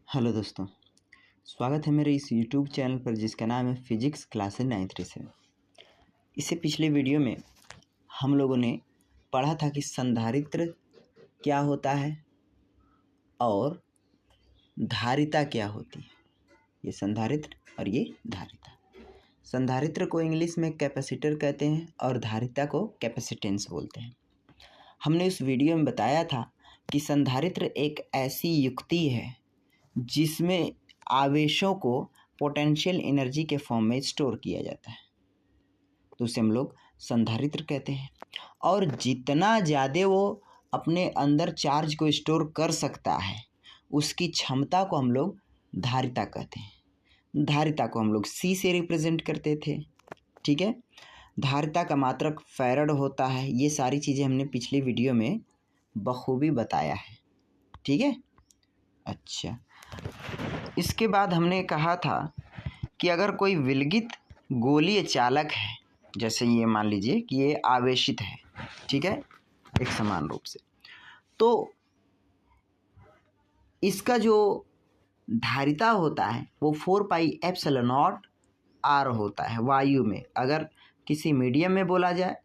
Hello दोस्तों, स्वागत है मेरे इस यूट्यूब चैनल पर जिसका नाम है फिजिक्स क्लासेस 937। इससे पिछले वीडियो में हम लोगों ने पढ़ा था कि संधारित्र क्या होता है और धारिता क्या होती है। ये संधारित्र और ये धारिता। संधारित्र को इंग्लिश में कैपेसिटर कहते हैं और धारिता को कैपेसिटेंस बोलते हैं। हमने उस वीडियो में बताया था कि संधारित्र एक ऐसी युक्ति है जिसमें आवेशों को पोटेंशियल एनर्जी के फॉर्म में स्टोर किया जाता है, तो उसे हम लोग संधारित्र कहते हैं। और जितना ज़्यादा वो अपने अंदर चार्ज को स्टोर कर सकता है उसकी क्षमता को हम लोग धारिता कहते हैं। धारिता को हम लोग C से रिप्रेजेंट करते थे, ठीक है। धारिता का मात्रक फैराड होता है। ये सारी चीज़ें हमने पिछली वीडियो में बखूबी बताया है, ठीक है। अच्छा, इसके बाद हमने कहा था कि अगर कोई विलगित गोलीय चालक है, जैसे ये मान लीजिए कि ये आवेशित है, ठीक है, एक समान रूप से, तो इसका जो धारिता होता है वो 4πε0 r होता है वायु में। अगर किसी मीडियम में बोला जाए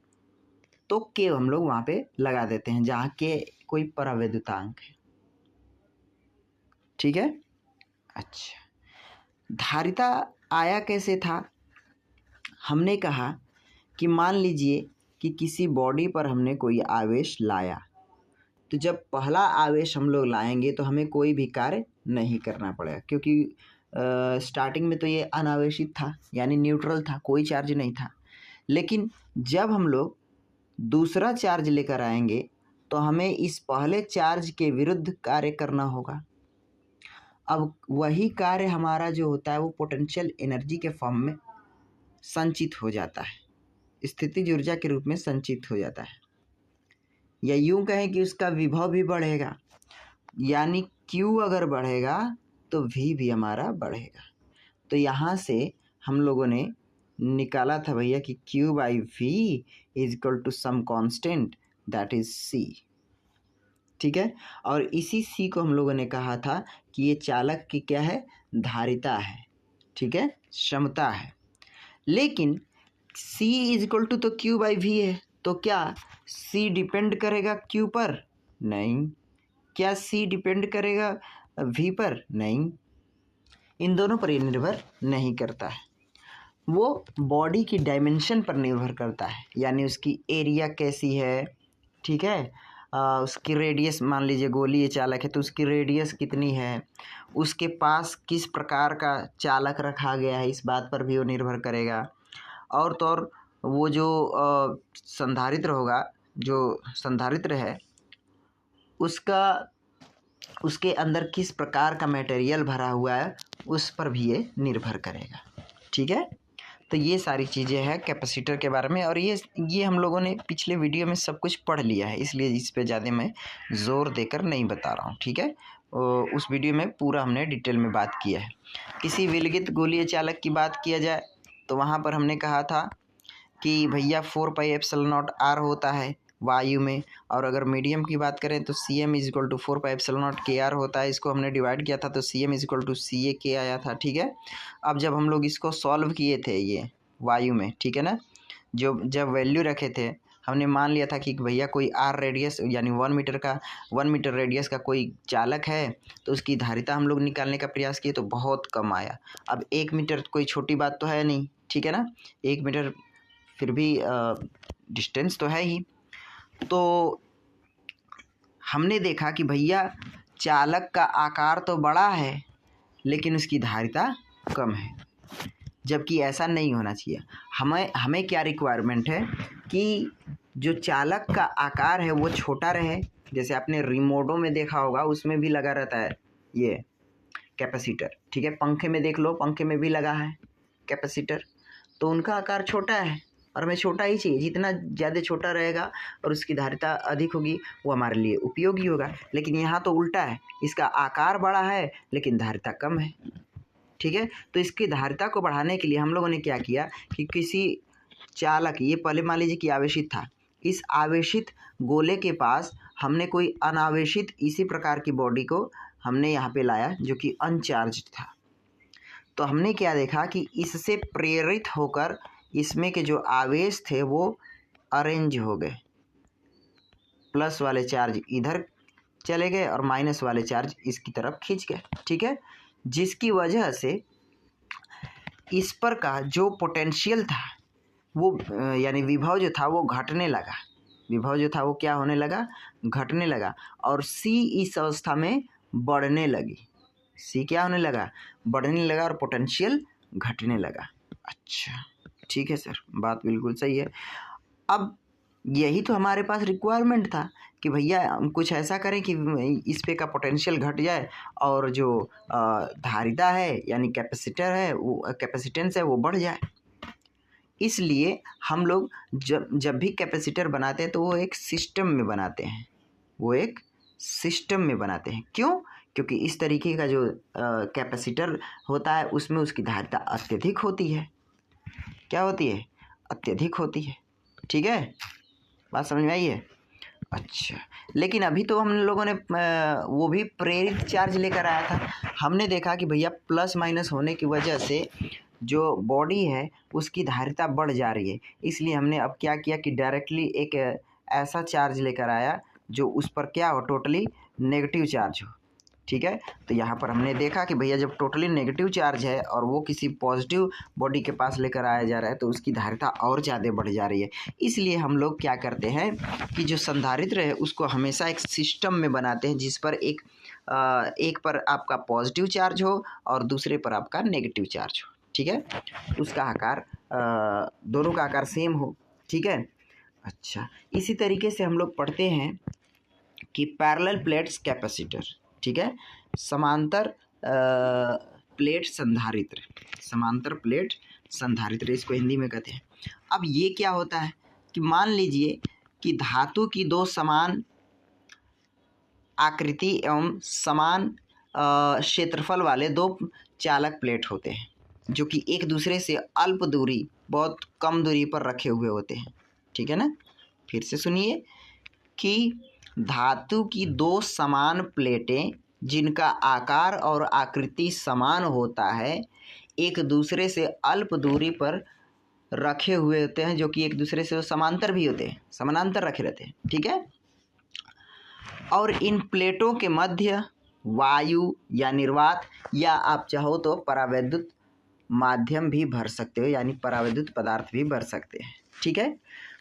तो के हम लोग वहाँ पे लगा देते हैं जहाँ के कोई परावैद्युतांक है, ठीक है। अच्छा, धारिता आया कैसे था? हमने कहा कि मान लीजिए कि किसी बॉडी पर हमने कोई आवेश लाया, तो जब पहला आवेश हम लोग लाएंगे तो हमें कोई भी कार्य नहीं करना पड़ेगा, क्योंकि स्टार्टिंग में तो ये अनावेशित था, यानी न्यूट्रल था, कोई चार्ज नहीं था। लेकिन जब हम लोग दूसरा चार्ज लेकर आएंगे तो हमें इस पहले चार्ज के विरुद्ध कार्य करना होगा। अब वही कार्य हमारा जो होता है वो पोटेंशियल एनर्जी के फॉर्म में संचित हो जाता है, स्थितिज ऊर्जा के रूप में संचित हो जाता है, या यूं कहें कि उसका विभव भी बढ़ेगा, यानी Q अगर बढ़ेगा तो V भी हमारा बढ़ेगा। तो यहाँ से हम लोगों ने निकाला था भैया कि Q/V is equal to some constant that is C, ठीक है। और इसी C को हम लोगों ने कहा था कि ये चालक की क्या है, धारिता है, ठीक है, क्षमता है। लेकिन C इज इक्वल टू तो Q/V है, तो क्या C डिपेंड करेगा Q पर? नहीं। क्या C डिपेंड करेगा V पर? नहीं। इन दोनों पर ये निर्भर नहीं करता है, वो बॉडी की डायमेंशन पर निर्भर करता है, यानी उसकी एरिया कैसी है, ठीक है। उसकी रेडियस, मान लीजिए गोलीय चालक है तो उसकी रेडियस कितनी है, उसके पास किस प्रकार का चालक रखा गया है, इस बात पर भी वो निर्भर करेगा। और तो और वो जो संधारित्र होगा, जो संधारित्र है उसके अंदर किस प्रकार का मटेरियल भरा हुआ है उस पर भी ये निर्भर करेगा, ठीक है। तो ये सारी चीज़ें हैं कैपेसिटर के बारे में, और ये हम लोगों ने पिछले वीडियो में सब कुछ पढ़ लिया है, इसलिए इस पे ज़्यादा मैं ज़ोर देकर नहीं बता रहा हूँ, ठीक है। उस वीडियो में पूरा हमने डिटेल में बात किया है। किसी विलगित गोलीय चालक की बात किया जाए तो वहाँ पर हमने कहा था कि भैया 4πε0 r होता है वायु में, और अगर मीडियम की बात करें तो Cm is equal to 4πε0 kr होता है। इसको हमने डिवाइड किया था तो Cm is equal to Ca आया था, ठीक है। अब जब हम लोग इसको सॉल्व किए थे ये वायु में, ठीक है ना, जब वैल्यू रखे थे हमने मान लिया था कि भैया कोई r रेडियस यानी 1 मीटर रेडियस का कोई चालक है, तो उसकी धारिता हम लोग निकालने का प्रयास किए तो बहुत कम आया। अब 1 मीटर कोई छोटी बात तो है नहीं, ठीक है ना, 1 मीटर फिर भी डिस्टेंस तो है ही। तो हमने देखा कि भैया चालक का आकार तो बड़ा है लेकिन उसकी धारिता कम है, जबकि ऐसा नहीं होना चाहिए। हमें क्या रिक्वायरमेंट है कि जो चालक का आकार है वो छोटा रहे। जैसे आपने रिमोटों में देखा होगा, उसमें भी लगा रहता है ये कैपेसिटर, ठीक है। पंखे में देख लो, पंखे में भी लगा है कैपेसिटर, तो उनका आकार छोटा है और हमें छोटा ही चाहिए। जितना ज़्यादा छोटा रहेगा और उसकी धारिता अधिक होगी वो हमारे लिए उपयोगी होगा। लेकिन यहाँ तो उल्टा है, इसका आकार बड़ा है लेकिन धारिता कम है, ठीक है। तो इसकी धारिता को बढ़ाने के लिए हम लोगों ने क्या किया कि किसी चालक, ये पहले मान लीजिए कि आवेशित था, इस आवेशित गोले के पास हमने कोई अनावेशित इसी प्रकार की बॉडी को हमने यहाँ पे लाया जो कि अनचार्ज था। तो हमने क्या देखा कि इससे प्रेरित होकर इसमें के जो आवेश थे वो अरेंज हो गए, प्लस वाले चार्ज इधर चले गए और माइनस वाले चार्ज इसकी तरफ खींच गए, ठीक है। जिसकी वजह से इस पर का जो पोटेंशियल था वो यानी विभव जो था वो घटने लगा, विभव जो था वो क्या होने लगा, घटने लगा। और सी इस अवस्था में बढ़ने लगी, सी क्या होने लगा, बढ़ने लगा और पोटेंशियल घटने लगा। अच्छा ठीक है सर, बात बिल्कुल सही है। अब यही तो हमारे पास रिक्वायरमेंट था कि भैया हम कुछ ऐसा करें कि इस पे का पोटेंशियल घट जाए और जो धारिता है यानी कैपेसिटर है वो कैपेसिटेंस है वो बढ़ जाए। इसलिए हम लोग जब भी कैपेसिटर बनाते हैं तो वो एक सिस्टम में बनाते हैं, वो एक सिस्टम में बनाते हैं। क्यों? क्योंकि इस तरीके का जो कैपेसिटर होता है उसमें उसकी धारिता अत्यधिक होती है। क्या होती है? अत्यधिक होती है, ठीक है, बात समझ में आई है। अच्छा, लेकिन अभी तो हम लोगों ने वो भी प्रेरित चार्ज लेकर आया था। हमने देखा कि भैया प्लस माइनस होने की वजह से जो बॉडी है उसकी धारिता बढ़ जा रही है। इसलिए हमने अब क्या किया कि डायरेक्टली एक ऐसा चार्ज लेकर आया जो उस पर क्या हो, टोटली नेगेटिव चार्ज हो, ठीक है। तो यहाँ पर हमने देखा कि भैया जब टोटली नेगेटिव चार्ज है और वो किसी पॉजिटिव बॉडी के पास लेकर आया जा रहा है तो उसकी धारिता और ज़्यादा बढ़ जा रही है। इसलिए हम लोग क्या करते हैं कि जो संधारित्र है उसको हमेशा एक सिस्टम में बनाते हैं जिस पर एक पर आपका पॉजिटिव चार्ज हो और दूसरे पर आपका नेगेटिव चार्ज हो, ठीक है, उसका आकार दोनों का आकार सेम हो, ठीक है। अच्छा, इसी तरीके से हम लोग पढ़ते हैं कि पैरेलल प्लेट्स कैपेसिटर, ठीक है, समांतर प्लेट संधारित्र, समांतर प्लेट संधारित्र इसको हिंदी में कहते हैं। अब ये क्या होता है कि मान लीजिए कि धातु की दो समान आकृति एवं समान क्षेत्रफल वाले दो चालक प्लेट होते हैं जो कि एक दूसरे से अल्प दूरी, बहुत कम दूरी पर रखे हुए होते हैं, ठीक है ना। फिर से सुनिए कि धातु की दो समान प्लेटें जिनका आकार और आकृति समान होता है एक दूसरे से अल्प दूरी पर रखे हुए होते हैं जो कि एक दूसरे से समांतर भी होते हैं, समानांतर रखे रहते हैं, ठीक है। और इन प्लेटों के मध्य वायु या निर्वात या आप चाहो तो परावैद्युत माध्यम भी भर सकते हो, यानी परावैद्युत पदार्थ भी भर सकते हैं, ठीक है।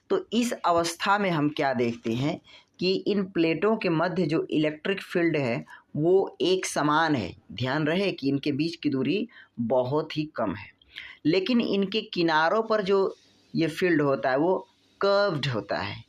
तो इस अवस्था में हम क्या देखते हैं कि इन प्लेटों के मध्य जो इलेक्ट्रिक फील्ड है वो एक समान है। ध्यान रहे कि इनके बीच की दूरी बहुत ही कम है, लेकिन इनके किनारों पर जो ये फील्ड होता है वो कर्व्ड होता है,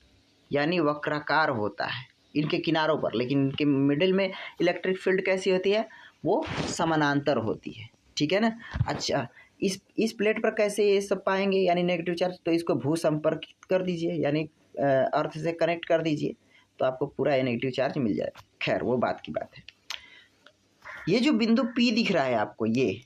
यानी वक्राकार होता है इनके किनारों पर, लेकिन इनके मिडिल में इलेक्ट्रिक फील्ड कैसी होती है, वो समानांतर होती है, ठीक है ना। अच्छा, इस प्लेट पर कैसे ये सब पाएंगे यानी नेगेटिव चार्ज, तो इसको भू संपर्क कर दीजिए यानी अर्थ से कनेक्ट कर दीजिए तो आपको पूरा ये नेगेटिव चार्ज मिल जाएगा। खैर वो बात की बात है। ये जो बिंदु P दिख रहा है आपको, ये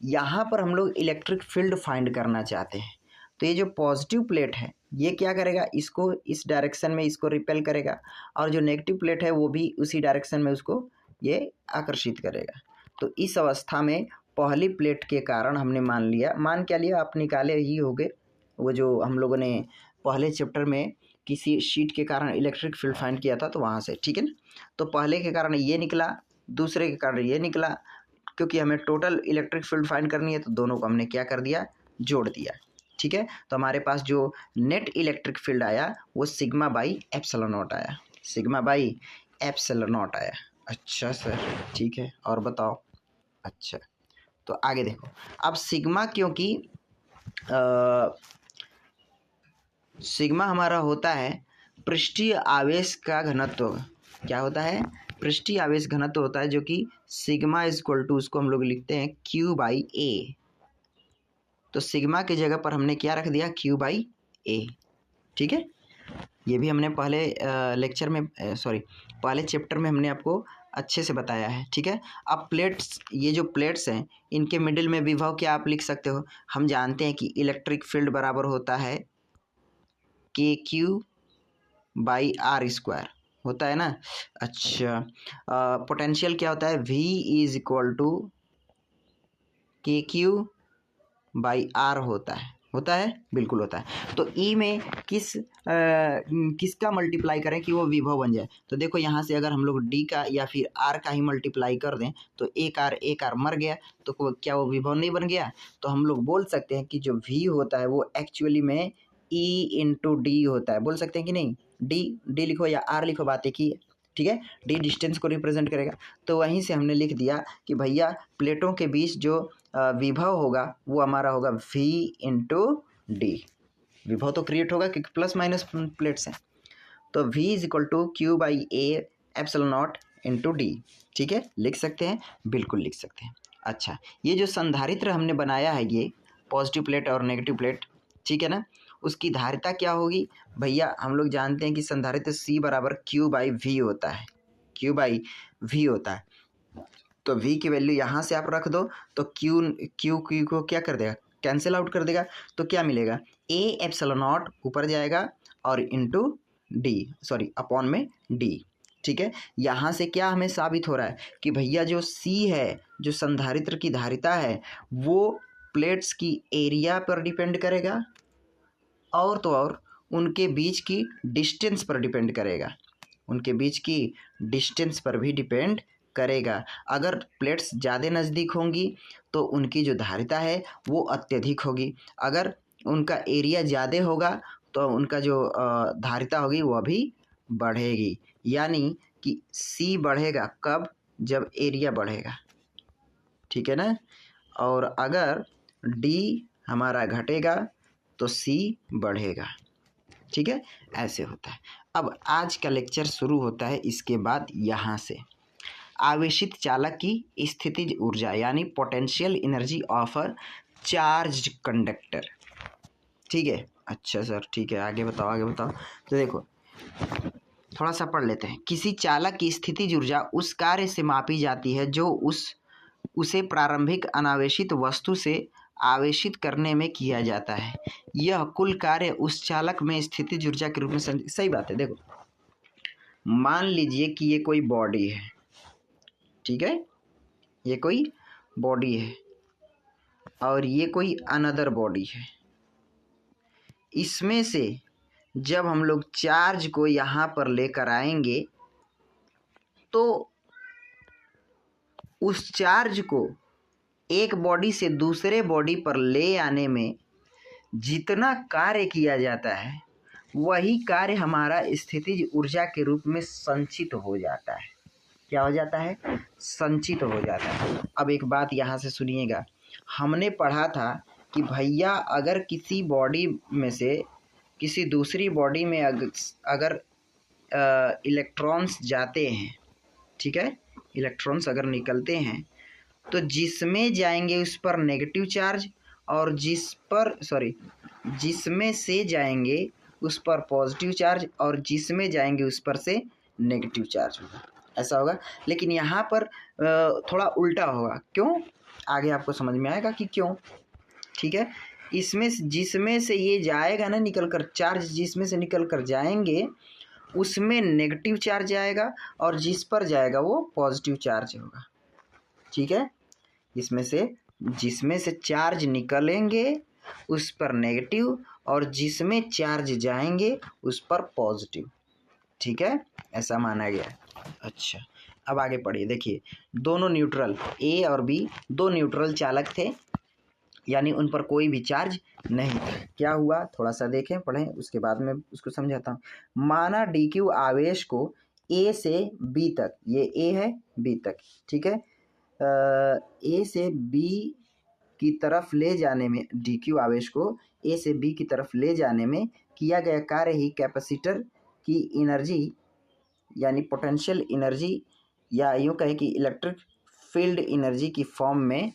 यहाँ पर हम लोग इलेक्ट्रिक फील्ड फाइंड करना चाहते हैं। तो ये जो पॉजिटिव प्लेट है ये क्या करेगा, इसको इस डायरेक्शन में इसको रिपेल करेगा और जो नेगेटिव प्लेट है वो भी उसी डायरेक्शन में उसको ये आकर्षित करेगा। तो इस अवस्था में पहली प्लेट के कारण हमने मान क्या लिया, आप निकाले ही होंगे वो जो हम लोगों ने पहले चैप्टर में किसी शीट के कारण इलेक्ट्रिक फील्ड फाइंड किया था, तो वहाँ से, ठीक है ना। तो पहले के कारण ये निकला, दूसरे के कारण ये निकला, क्योंकि हमें टोटल इलेक्ट्रिक फील्ड फाइंड करनी है तो दोनों को हमने क्या कर दिया, जोड़ दिया, ठीक है। तो हमारे पास जो नेट इलेक्ट्रिक फील्ड आया वो सिग्मा बाई एप्सिलॉन नॉट आया, सिग्मा बाई एप्सिलॉन नॉट आया। अच्छा सर, ठीक है, और बताओ। अच्छा, तो आगे देखो। अब सिग्मा, क्योंकि सिग्मा हमारा होता है पृष्ठीय आवेश का घनत्व, क्या होता है, पृष्ठीय आवेश घनत्व होता है, जो कि सिग्मा इज इक्वल टू, उसको हम लोग लिखते हैं Q बाई ए। तो सिग्मा की जगह पर हमने क्या रख दिया, Q बाई ए, ठीक है। ये भी हमने पहले लेक्चर में पहले चैप्टर में हमने आपको अच्छे से बताया है, ठीक है। अब प्लेट्स, ये जो प्लेट्स हैं इनके मिडिल में विभव क्या आप लिख सकते हो, हम जानते हैं कि इलेक्ट्रिक फील्ड बराबर होता है KQ बाई R स्क्वायर, होता है ना। अच्छा, पोटेंशियल क्या होता है, V is equal to KQ/R होता है बिल्कुल होता है। तो E में किसका मल्टीप्लाई करें कि वो विभव बन जाए। तो देखो यहाँ से अगर हम लोग D का या फिर R का ही मल्टीप्लाई कर दें तो एक R मर गया, तो क्या वो विभव नहीं बन गया। तो हम लोग बोल सकते हैं कि जो V होता है वो एक्चुअली में E इंटू D होता है। बोल सकते हैं कि नहीं, D लिखो या R लिखो, बात एक ही है, ठीक है। D डिस्टेंस को रिप्रेजेंट करेगा। तो वहीं से हमने लिख दिया कि भैया प्लेटों के बीच जो विभव होगा वो हमारा होगा V इंटू D। विभव तो क्रिएट होगा क्योंकि प्लस माइनस प्लेट्स हैं। तो V is equal to Q/A epsilon not into D। ठीक है, लिख सकते हैं, बिल्कुल लिख सकते हैं। अच्छा, ये जो संधारित्र हमने बनाया है, ये पॉजिटिव प्लेट और नेगेटिव प्लेट, ठीक है ना, उसकी धारिता क्या होगी भैया। हम लोग जानते हैं कि संधारित्र C बराबर Q/V होता है, Q/V होता है। तो V की वैल्यू यहाँ से आप रख दो तो Q को क्या कर देगा, कैंसिल आउट कर देगा। तो क्या मिलेगा, A एप्सिलॉन नॉट ऊपर जाएगा और इंटू D, सॉरी अपॉन में D। ठीक है, यहाँ से क्या हमें साबित हो रहा है कि भैया जो C है, जो संधारित्र की धारिता है, वो प्लेट्स की एरिया पर डिपेंड करेगा और तो और उनके बीच की डिस्टेंस पर डिपेंड करेगा, उनके बीच की डिस्टेंस पर भी डिपेंड करेगा। अगर प्लेट्स ज़्यादा नज़दीक होंगी तो उनकी जो धारिता है वो अत्यधिक होगी, अगर उनका एरिया ज़्यादा होगा तो उनका जो धारिता होगी वह भी बढ़ेगी। यानी कि C बढ़ेगा कब, जब एरिया बढ़ेगा, ठीक है ना। और अगर D हमारा घटेगा तो C बढ़ेगा, ठीक है, ऐसे होता है। अब आज का लेक्चर शुरू होता है इसके बाद यहाँ से, आवेशित चालक की स्थितिज ऊर्जा यानी potential energy of a charge conductor. ठीक है, अच्छा सर ठीक है, आगे बताओ। तो देखो थोड़ा सा पढ़ लेते हैं। किसी चालक की स्थितिज ऊर्जा उस कार्य से मापी जाती है जो उसे प्रारंभिक अनावेशित वस्तु से आवेशित करने में किया जाता है। यह कुल कार्य उस चालक में स्थितिज ऊर्जा के रूप में सही बात है। देखो मान लीजिए कि ये कोई बॉडी है, ठीक है, ये कोई बॉडी है और ये कोई अनदर बॉडी है। इसमें से जब हम लोग चार्ज को यहाँ पर लेकर आएंगे तो उस चार्ज को एक बॉडी से दूसरे बॉडी पर ले आने में जितना कार्य किया जाता है वही कार्य हमारा स्थितिज ऊर्जा के रूप में संचित हो जाता है। क्या हो जाता है, संचित हो जाता है। अब एक बात यहाँ से सुनिएगा, हमने पढ़ा था कि भैया अगर किसी बॉडी में से किसी दूसरी बॉडी में अगर इलेक्ट्रॉन्स जाते हैं, ठीक है, इलेक्ट्रॉन्स अगर निकलते हैं तो जिसमें जाएंगे उस पर नेगेटिव चार्ज और जिसमें से जाएंगे उस पर पॉजिटिव चार्ज और जिसमें जाएंगे उस पर से नेगेटिव चार्ज होगा, ऐसा होगा। लेकिन यहाँ पर थोड़ा उल्टा होगा। क्यों, आगे आपको समझ में आएगा कि क्यों। ठीक है, इसमें जिसमें से ये जाएगा ना निकल कर, चार्ज जिसमें से निकल कर जाएंगे उसमें नेगेटिव चार्ज आएगा और जिस पर जाएगा वो पॉजिटिव चार्ज होगा। ठीक है, जिसमें से चार्ज निकलेंगे उस पर नेगेटिव और जिसमें चार्ज जाएंगे उस पर पॉजिटिव। ठीक है, ऐसा माना गया। अच्छा, अब आगे पढ़िए। देखिए दोनों न्यूट्रल A और B दो न्यूट्रल चालक थे, यानी उन पर कोई भी चार्ज नहीं था। क्या हुआ, थोड़ा सा देखें, पढ़ें, उसके बाद में उसको समझाता हूँ। माना DQ आवेश को A से B तक, ये A है B तक, ठीक है, A से B की तरफ ले जाने में, DQ आवेश को A से B की तरफ ले जाने में किया गया कार्य ही कैपेसिटर की एनर्जी यानी पोटेंशियल एनर्जी या यूँ कहें कि इलेक्ट्रिक फील्ड एनर्जी की फॉर्म में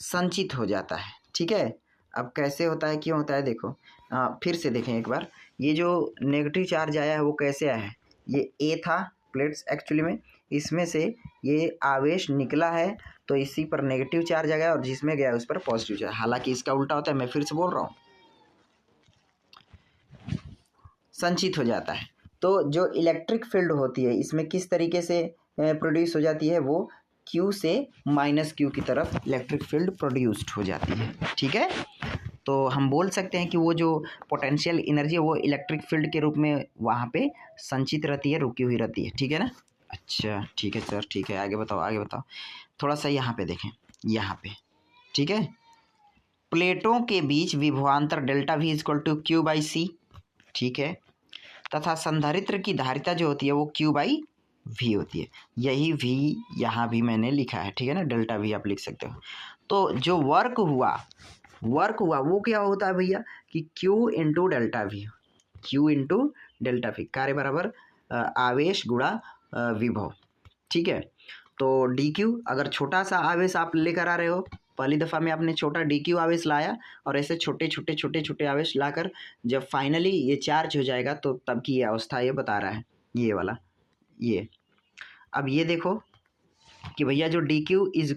संचित हो जाता है। ठीक है, अब कैसे होता है, क्यों होता है, देखो फिर से देखें एक बार। ये जो नेगेटिव चार्ज आया है वो कैसे आया है, ये A था प्लेट्स एक्चुअली में, इसमें से ये आवेश निकला है तो इसी पर नेगेटिव चार्ज आ गया और जिसमें गया उस पर पॉजिटिव चार्ज। हालांकि इसका उल्टा होता है, मैं फिर से बोल रहा हूँ, संचित हो जाता है। तो जो इलेक्ट्रिक फील्ड होती है इसमें किस तरीके से प्रोड्यूस हो जाती है, वो Q से माइनस Q की तरफ इलेक्ट्रिक फील्ड प्रोड्यूस्ड हो जाती है। ठीक है, तो हम बोल सकते हैं कि वो जो पोटेंशियल एनर्जी है वो इलेक्ट्रिक फील्ड के रूप में वहाँ पे संचित रहती है, रुकी हुई रहती है। ठीक है ना। अच्छा ठीक है सर, ठीक है, आगे बताओ आगे बताओ। थोड़ा सा यहाँ पे देखें, यहाँ पे ठीक है, प्लेटों के बीच विभवांतर delta V equal to Q by C. ठीक है, तथा संधारित्र की धारिता जो होती है वो क्यू बाई वी होती है। यही वी यहाँ भी मैंने लिखा है। ठीक है ना, डेल्टा वी आप लिख सकते हो। तो जो वर्क हुआ वो क्या होता है भैया कि Q into delta we, Q into delta we, कार्य बराबर आवेश गुणा विभव। ठीक है, तो DQ, अगर छोटा सा आवेश आप लेकर आ रहे हो, पहली दफ़ा में आपने छोटा DQ आवेश लाया और ऐसे छोटे छोटे छोटे छोटे आवेश लाकर जब फाइनली ये चार्ज हो जाएगा तो तब की ये अवस्था ये बता रहा है, ये वाला। ये अब ये देखो कि भैया जो DW is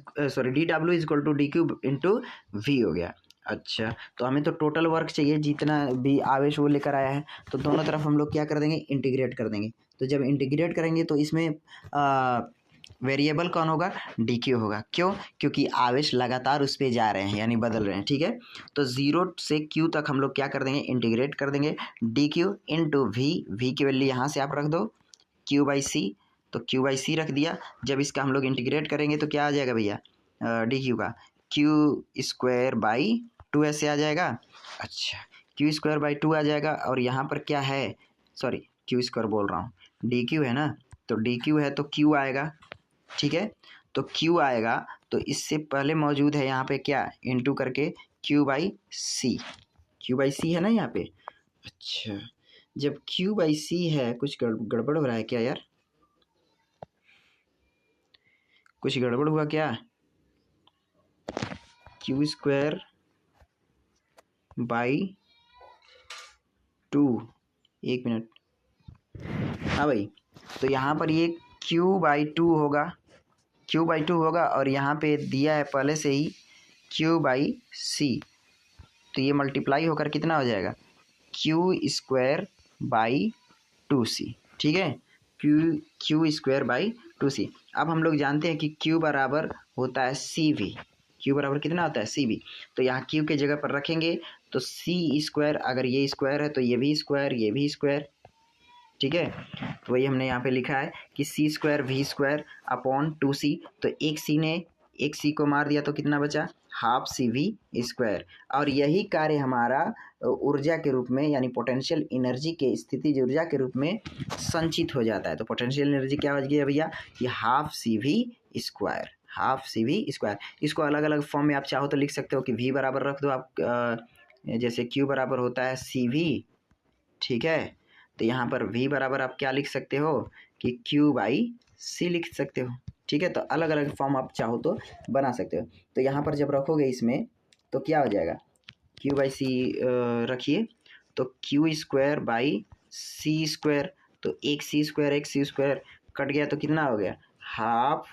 equal to DQ into V हो गया। अच्छा, तो हमें तो टोटल वर्क चाहिए जितना भी आवेश वो लेकर आया है, तो दोनों तरफ हम लोग क्या कर देंगे, इंटीग्रेट कर देंगे। तो जब इंटीग्रेट करेंगे तो इसमें वेरिएबल कौन होगा, DQ होगा। क्यों, क्योंकि आवेश लगातार उस पर जा रहे हैं यानी बदल रहे हैं। ठीक है, तो 0 से Q तक हम लोग क्या कर देंगे, इंटीग्रेट कर देंगे। DQ इंटू वी की वैल्यू यहाँ से आप रख दो Q बाई सी, तो Q बाई सी रख दिया। जब इसका हम लोग इंटीग्रेट करेंगे तो क्या आ जाएगा भैया, DQ का Q स्क्वायर बाई 2 ऐसे आ जाएगा। अच्छा, Q स्क्वायर बाई 2 आ जाएगा। और यहाँ पर क्या है, सॉरी Q स्क्वायर बोल रहा हूँ, DQ है ना, तो DQ है तो Q आएगा। ठीक है, तो Q आएगा, तो इससे पहले मौजूद है यहाँ पे क्या, इंटू करके Q by C, Q by C है ना यहाँ पे। अच्छा, जब Q बाई सी है, कुछ गड़बड़ हो रहा है क्या यार, कुछ गड़बड़ हुआ क्या, Q स्क्वायर बाई 2, एक मिनट, हाँ भाई, तो यहाँ पर ये Q बाई 2 होगा, Q बाई 2 होगा, और यहाँ पे दिया है पहले से ही Q बाई सी, तो ये मल्टीप्लाई होकर कितना हो जाएगा, Q स्क्वायर बाई 2C। ठीक है, Q स्क्वायर बाई 2C। अब हम लोग जानते हैं कि Q बराबर होता है CV, Q बराबर कितना होता है, CV। तो यहाँ Q के जगह पर रखेंगे तो C स्क्वायर, अगर ये स्क्वायर है तो ये भी स्क्वायर, ये भी स्क्वायर। ठीक है, तो वही हमने यहाँ पे लिखा है कि C square V square upon 2C, तो एक C को मार दिया तो कितना बचा, हाफ CV स्क्वायर। और यही कार्य हमारा ऊर्जा के रूप में यानी पोटेंशियल एनर्जी के स्थितिज ऊर्जा के रूप में संचित हो जाता है। तो पोटेंशियल एनर्जी क्या हो गया भैया, ये half CV square, half CV square. इसको अलग अलग फॉर्म में आप चाहो तो लिख सकते हो कि V बराबर रख दो आप, जैसे Q बराबर होता है CV। ठीक है, तो यहाँ पर V बराबर आप क्या लिख सकते हो कि Q बाई सी लिख सकते हो। ठीक है, तो अलग अलग फॉर्म आप चाहो तो बना सकते हो। तो यहाँ पर जब रखोगे इसमें तो क्या हो जाएगा, Q बाई सी रखिए, तो Q square by C square, तो एक C स्क्वायर कट गया तो कितना हो गया, half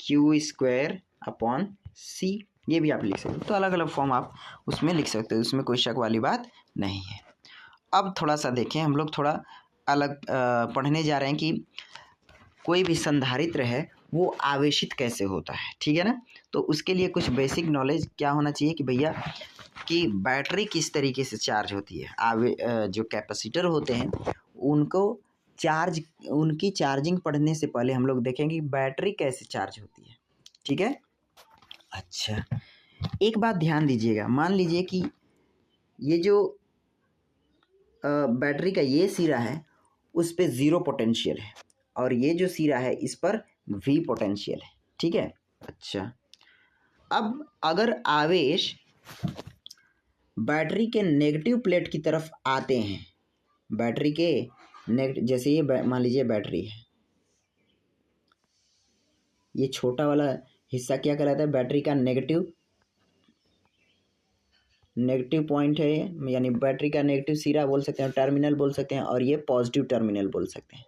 Q square upon C। ये भी आप लिख सकते हो, तो अलग अलग फॉर्म आप उसमें लिख सकते हो, उसमें कोई शक वाली बात नहीं है। अब थोड़ा सा देखें, हम लोग थोड़ा अलग पढ़ने जा रहे हैं कि कोई भी संधारित्र है वो आवेशित कैसे होता है। ठीक है ना, तो उसके लिए कुछ बेसिक नॉलेज क्या होना चाहिए कि भैया कि बैटरी किस तरीके से चार्ज होती है। जो कैपेसिटर होते हैं उनको उनकी चार्जिंग पढ़ने से पहले हम लोग देखेंगे कि बैटरी कैसे चार्ज होती है। ठीक है, अच्छा एक बात ध्यान दीजिएगा, मान लीजिए कि ये जो बैटरी का ये सिरा है उस पे 0 पोटेंशियल है और ये जो सिरा है इस पर V पोटेंशियल है। ठीक है, अच्छा अब अगर आवेश बैटरी के नेगेटिव प्लेट की तरफ आते हैं, बैटरी के नेगेटिव, जैसे ये मान लीजिए बैटरी है, ये छोटा वाला हिस्सा क्या कहलाता है, बैटरी का नेगेटिव पॉइंट है, यानी बैटरी का नेगेटिव सिरा बोल सकते हैं, टर्मिनल बोल सकते हैं, और ये पॉजिटिव टर्मिनल बोल सकते हैं।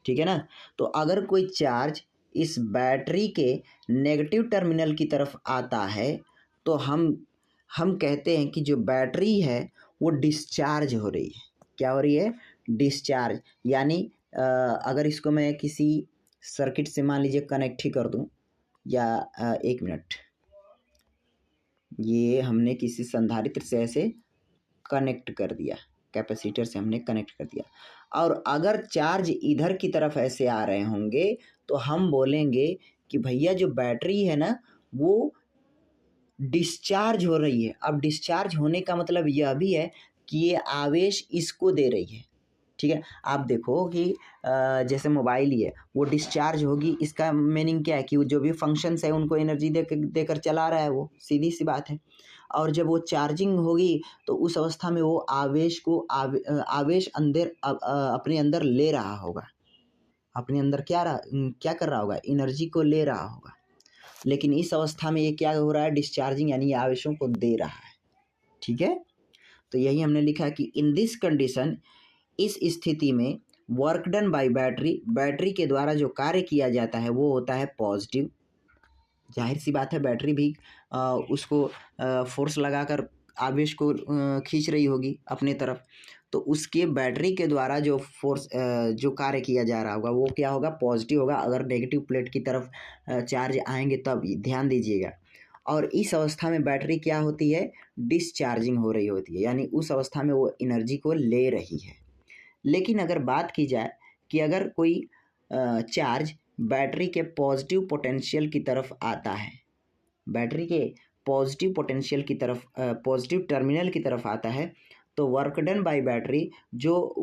ठीक है ना, तो अगर कोई चार्ज इस बैटरी के नेगेटिव टर्मिनल की तरफ आता है तो हम कहते हैं कि जो बैटरी है वो डिस्चार्ज हो रही है। क्या हो रही है, डिस्चार्ज, यानी अगर इसको मैं किसी सर्किट से मान लीजिए कनेक्ट ही कर दूं, या 1 मिनट, ये हमने किसी संधारित्र से ऐसे कनेक्ट कर दिया, कैपेसिटर से हमने कनेक्ट कर दिया, और अगर चार्ज इधर की तरफ ऐसे आ रहे होंगे तो हम बोलेंगे कि भैया जो बैटरी है ना वो डिस्चार्ज हो रही है। अब डिस्चार्ज होने का मतलब यह भी है कि ये आवेश इसको दे रही है, ठीक है। आप देखो कि जैसे मोबाइल ही है, वो डिस्चार्ज होगी, इसका मीनिंग क्या है कि जो भी फंक्शंस है उनको एनर्जी देकर चला रहा है, वो सीधी सी बात है। और जब वो चार्जिंग होगी तो उस अवस्था में वो आवेश को आवेश अंदर अपने अंदर ले रहा होगा, अपने अंदर क्या कर रहा होगा, एनर्जी को ले रहा होगा। लेकिन इस अवस्था में ये क्या हो रहा है, डिस्चार्जिंग, यानी आवेशों को दे रहा है, ठीक है। तो यही हमने लिखा कि इन दिस कंडीशन, इस स्थिति में work done by battery, battery के द्वारा जो कार्य किया जाता है वो होता है पॉजिटिव। जाहिर सी बात है बैटरी भी उसको फोर्स लगाकर आवेश को खींच रही होगी अपने तरफ, तो उसके बैटरी के द्वारा जो फोर्स जो कार्य किया जा रहा होगा वो क्या होगा, पॉजिटिव होगा। अगर नेगेटिव प्लेट की तरफ चार्ज आएंगे तब ध्यान दीजिएगा। और इस अवस्था में बैटरी क्या होती है, डिस्चार्जिंग हो रही होती है, यानी उस अवस्था में वो एनर्जी को ले रही है। लेकिन अगर बात की जाए कि अगर कोई चार्ज बैटरी के पॉजिटिव पोटेंशियल की तरफ आता है, बैटरी के पॉजिटिव पोटेंशियल की तरफ, पॉजिटिव टर्मिनल की तरफ आता है, तो वर्क डन बाय बैटरी, जो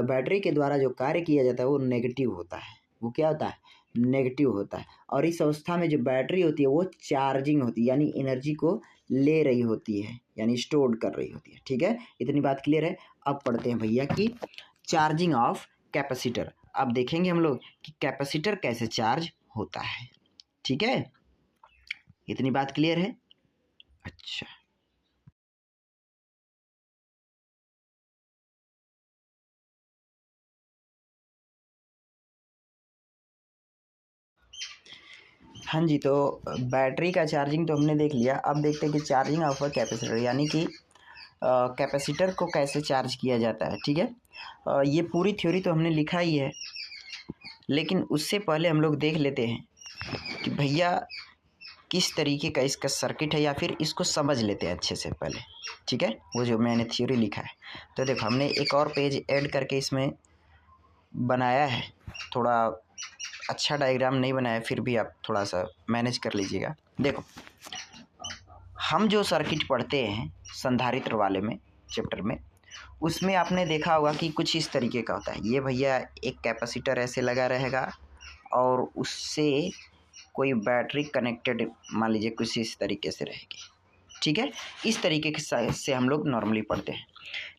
बैटरी के द्वारा जो कार्य किया जाता है वो नेगेटिव होता है। वो क्या होता है, नेगेटिव होता है। और इस अवस्था में जो बैटरी होती है वो चार्जिंग होती है, यानी एनर्जी को ले रही होती है, यानी स्टोर कर रही होती है, ठीक है। इतनी बात क्लियर है। अब पढ़ते हैं भैया कि चार्जिंग ऑफ कैपेसिटर। अब देखेंगे हम लोग कि कैपेसिटर कैसे चार्ज होता है, ठीक है। इतनी बात क्लियर है। अच्छा, हाँ जी, तो बैटरी का चार्जिंग तो हमने देख लिया। अब देखते हैं कि चार्जिंग ऑफ अ कैपेसिटर, यानी कि कैपेसिटर को कैसे चार्ज किया जाता है, ठीक है। ये पूरी थ्योरी तो हमने लिखा ही है, लेकिन उससे पहले हम लोग देख लेते हैं कि भैया किस तरीके का इसका सर्किट है, या फिर इसको समझ लेते हैं अच्छे से पहले, ठीक है। वो जो मैंने थ्योरी लिखा है, तो देखो हमने एक और पेज ऐड करके इसमें बनाया है। थोड़ा अच्छा डायग्राम नहीं बनाया, फिर भी आप थोड़ा सा मैनेज कर लीजिएगा। देखो, हम जो सर्किट पढ़ते हैं संधारित्र वाले में, चैप्टर में, उसमें आपने देखा होगा कि कुछ इस तरीके का होता है। ये भैया एक कैपेसिटर ऐसे लगा रहेगा और उससे कोई बैटरी कनेक्टेड, मान लीजिए कुछ इस तरीके से रहेगी, ठीक है। इस तरीके से हम लोग नॉर्मली पढ़ते हैं।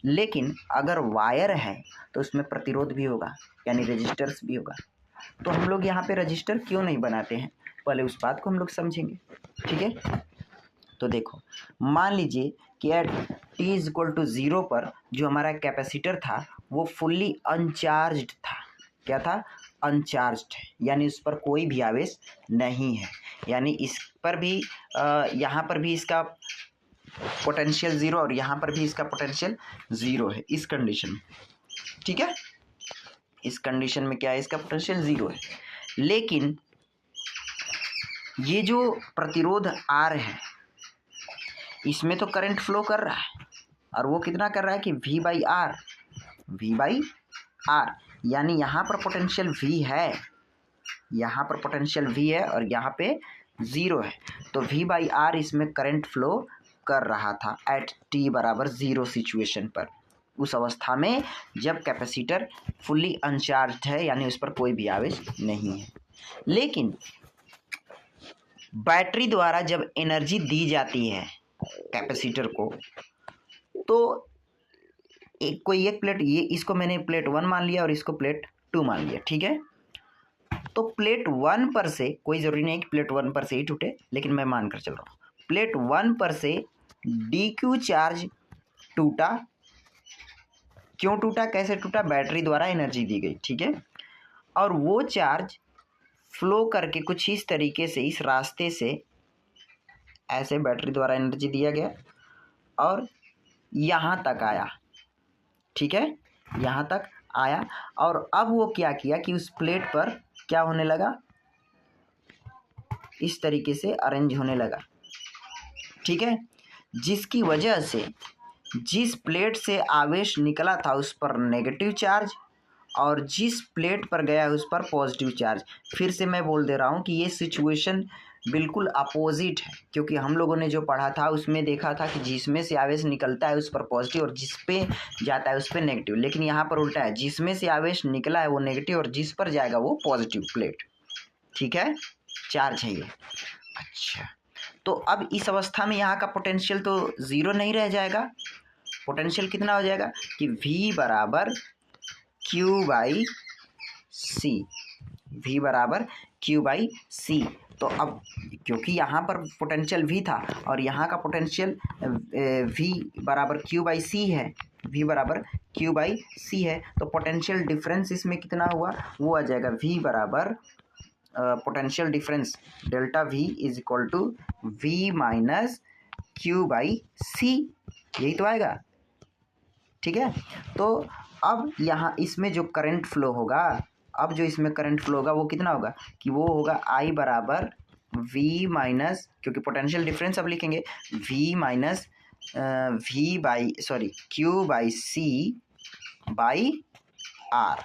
लेकिन अगर वायर है तो उसमें प्रतिरोध भी होगा, यानी रेजिस्टर्स भी होगा। तो हम लोग यहाँ पे रजिस्टर क्यों नहीं बनाते हैं, पहले उस बात को हम लोग समझेंगे, ठीक है। तो देखो, मान लीजिए कि at t is equal to 0 पर जो हमारा कैपेसिटर था वो फुल्ली अनचार्ज्ड था। क्या था, अनचार्ज्ड है, यानी उस पर कोई भी आवेश नहीं है, यानी इस पर भी यहाँ पर भी इसका पोटेंशियल 0 और यहाँ पर भी इसका पोटेंशियल 0 है, इस कंडीशन में, ठीक है। इस कंडीशन में क्या है, इसका पोटेंशियल 0 है। लेकिन ये जो प्रतिरोध R है इसमें तो करंट फ्लो कर रहा है, और वो कितना कर रहा है कि V बाई आर, यानी यहाँ पर पोटेंशियल V है, यहाँ पर पोटेंशियल V है और यहाँ पे 0 है। तो V बाई आर इसमें करंट फ्लो कर रहा था एट t बराबर 0 सिचुएशन पर, उस अवस्था में जब कैपेसिटर फुल्ली अनचार्ज्ड है, यानी उस पर कोई भी आवेश नहीं है। लेकिन बैटरी द्वारा जब एनर्जी दी जाती है कैपेसिटर को, तो एक प्लेट, ये इसको मैंने प्लेट 1 मान लिया और इसको प्लेट 2 मान लिया, ठीक है। तो प्लेट 1 पर से, कोई ज़रूरी नहीं कि प्लेट 1 पर से ही टूटे, लेकिन मैं मानकर चल रहा हूँ प्लेट 1 पर से DQ चार्ज टूटा। क्यों टूटा, कैसे टूटा, बैटरी द्वारा एनर्जी दी गई, ठीक है। और वो चार्ज फ्लो करके कुछ इस तरीके से, इस रास्ते से ऐसे बैटरी द्वारा एनर्जी दिया गया और यहाँ तक आया, ठीक है, यहाँ तक आया और अब वो क्या किया कि उस प्लेट पर क्या होने लगा, इस तरीके से अरेंज होने लगा, ठीक है, जिसकी वजह से जिस प्लेट से आवेश निकला था उस पर नेगेटिव चार्ज और जिस प्लेट पर गया उस पर पॉजिटिव चार्ज। फिर से मैं बोल दे रहा हूँ कि ये सिचुएशन बिल्कुल अपोजिट है, क्योंकि हम लोगों ने जो पढ़ा था उसमें देखा था कि जिसमें से आवेश निकलता है उस पर पॉजिटिव और जिस पे जाता है उस पर नेगेटिव, लेकिन यहाँ पर उल्टा है, जिसमें से आवेश निकला है वो नेगेटिव और जिस पर जाएगा वो पॉजिटिव प्लेट, ठीक है, चार्ज है ये। अच्छा, तो अब इस अवस्था में यहाँ का पोटेंशियल तो ज़ीरो नहीं रह जाएगा, पोटेंशियल कितना हो जाएगा कि V बराबर Q/C, V बराबर Q/C। तो अब क्योंकि यहाँ पर पोटेंशियल V था और यहाँ का पोटेंशियल V बराबर Q/C है, V बराबर Q/C है, तो पोटेंशियल डिफरेंस इसमें कितना हुआ, वो आ जाएगा V बराबर potential difference delta V is equal to V minus Q/C, यही तो आएगा, ठीक है। तो अब यहाँ इसमें जो करंट फ्लो होगा, अब जो इसमें करंट फ्लो होगा वो कितना होगा कि वो होगा I बराबर V माइनस, क्योंकि पोटेंशियल डिफरेंस अब लिखेंगे V minus Q/C by R,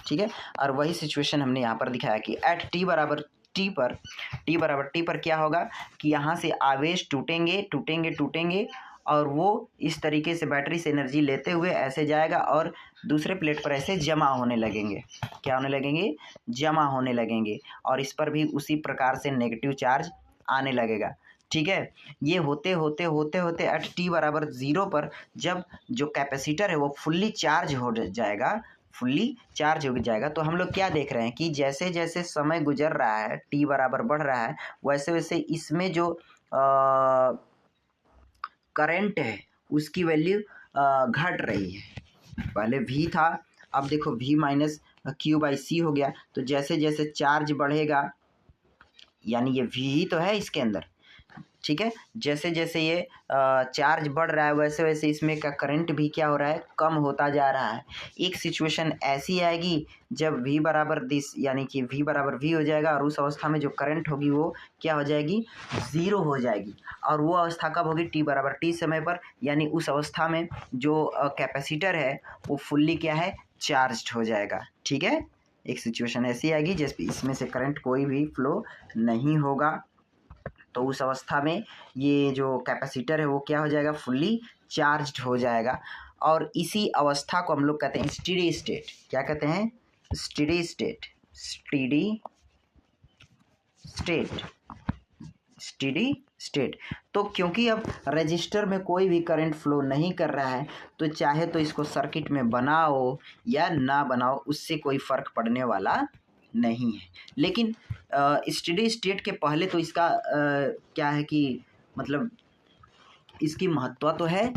ठीक है। और वही सिचुएशन हमने यहाँ पर दिखाया कि एट T बराबर T पर क्या होगा कि यहाँ से आवेश टूटेंगे और वो इस तरीके से बैटरी से एनर्जी लेते हुए ऐसे जाएगा और दूसरे प्लेट पर ऐसे जमा होने लगेंगे, क्या होने लगेंगे, जमा होने लगेंगे, और इस पर भी उसी प्रकार से नेगेटिव चार्ज आने लगेगा, ठीक है। ये होते होते एट T बराबर 0 पर जब जो कैपेसिटर है वो फुल्ली चार्ज हो जाएगा, तो हम लोग क्या देख रहे हैं कि जैसे जैसे समय गुजर रहा है, T बराबर बढ़ रहा है, वैसे वैसे इसमें जो करंट है उसकी वैल्यू घट रही है। पहले V था, अब देखो V माइनस Q/C हो गया, तो जैसे जैसे चार्ज बढ़ेगा, यानी ये V ही तो है इसके अंदर, ठीक है, जैसे जैसे ये चार्ज बढ़ रहा है वैसे वैसे इसमें का करंट भी क्या हो रहा है, कम होता जा रहा है। एक सिचुएशन ऐसी आएगी जब V बराबर दिस, यानी कि V बराबर V हो जाएगा और उस अवस्था में जो करंट होगी वो क्या हो जाएगी, ज़ीरो हो जाएगी। और वो अवस्था कब होगी, T बराबर T समय पर, यानी उस अवस्था में जो कैपेसिटर है वो फुल्ली क्या है, चार्ज हो जाएगा, ठीक है। एक सिचुएशन ऐसी आएगी जिसमें इसमें से करंट कोई भी फ्लो नहीं होगा, तो उस अवस्था में ये जो कैपेसिटर है वो क्या हो जाएगा, फुल्ली चार्ज्ड हो जाएगा। और इसी अवस्था को हम लोग कहते हैं स्टेडी स्टेट। क्या कहते हैं, स्टेडी स्टेट, स्टेडी स्टेट। तो क्योंकि अब रजिस्टर में कोई भी करंट फ्लो नहीं कर रहा है, तो चाहे तो इसको सर्किट में बनाओ या ना बनाओ उससे कोई फ़र्क पड़ने वाला नहीं है। लेकिन स्टेडी स्टेट के पहले तो इसका क्या है कि मतलब इसकी महत्व तो है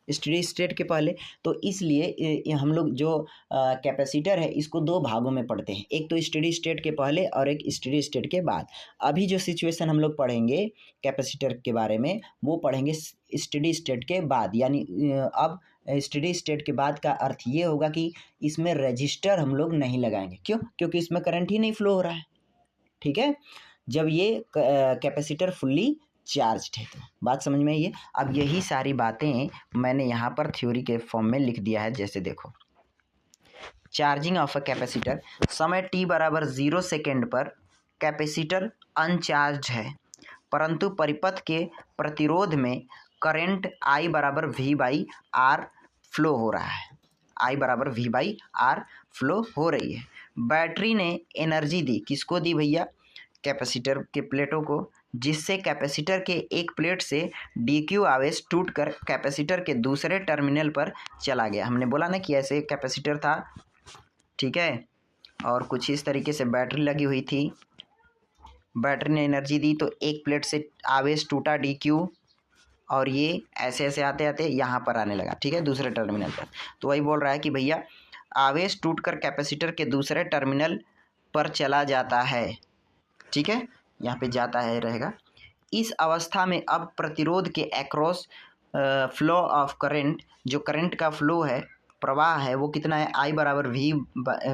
स्टेडी स्टेट के पहले, तो इसलिए हम लोग जो कैपेसिटर है इसको दो भागों में पढ़ते हैं, एक तो स्टेडी स्टेट के पहले और एक स्टेडी स्टेट के बाद। अभी जो सिचुएशन हम लोग पढ़ेंगे कैपेसिटर के बारे में वो पढ़ेंगे स्टेडी स्टेट के बाद, यानी अब स्टेडी स्टेट के बाद का अर्थ ये होगा कि इसमें रजिस्टर हम लोग नहीं लगाएंगे। क्यों, क्योंकि इसमें करंट ही नहीं फ्लो हो रहा है, ठीक है, जब ये कैपेसिटर फुल्ली चार्ज्ड है। तो बात समझ में आई है। अब यही सारी बातें मैंने यहाँ पर थ्योरी के फॉर्म में लिख दिया है। जैसे देखो, चार्जिंग ऑफ अ कैपेसिटर, समय t बराबर 0 सेकेंड पर कैपेसिटर अनचार्ज है, परंतु परिपथ के प्रतिरोध में करंट I बराबर V/R फ्लो हो रहा है, I बराबर V/R फ्लो हो रही है। बैटरी ने एनर्जी दी, किसको दी भैया, कैपेसिटर के प्लेटों को, जिससे कैपेसिटर के एक प्लेट से dq आवेश टूटकर कैपेसिटर के दूसरे टर्मिनल पर चला गया। हमने बोला ना कि ऐसे कैपेसिटर था, ठीक है, और कुछ इस तरीके से बैटरी लगी हुई थी, बैटरी ने एनर्जी दी तो एक प्लेट से आवेश टूटा dq और ये ऐसे ऐसे आते आते यहाँ पर आने लगा, ठीक है, दूसरे टर्मिनल पर। तो वही बोल रहा है कि भैया आवेश टूटकर कैपेसिटर के दूसरे टर्मिनल पर चला जाता है, ठीक है, यहाँ पे जाता है रहेगा। इस अवस्था में अब प्रतिरोध के अक्रॉस फ्लो ऑफ करंट, जो करंट का फ्लो है प्रवाह है वो कितना है, I बराबर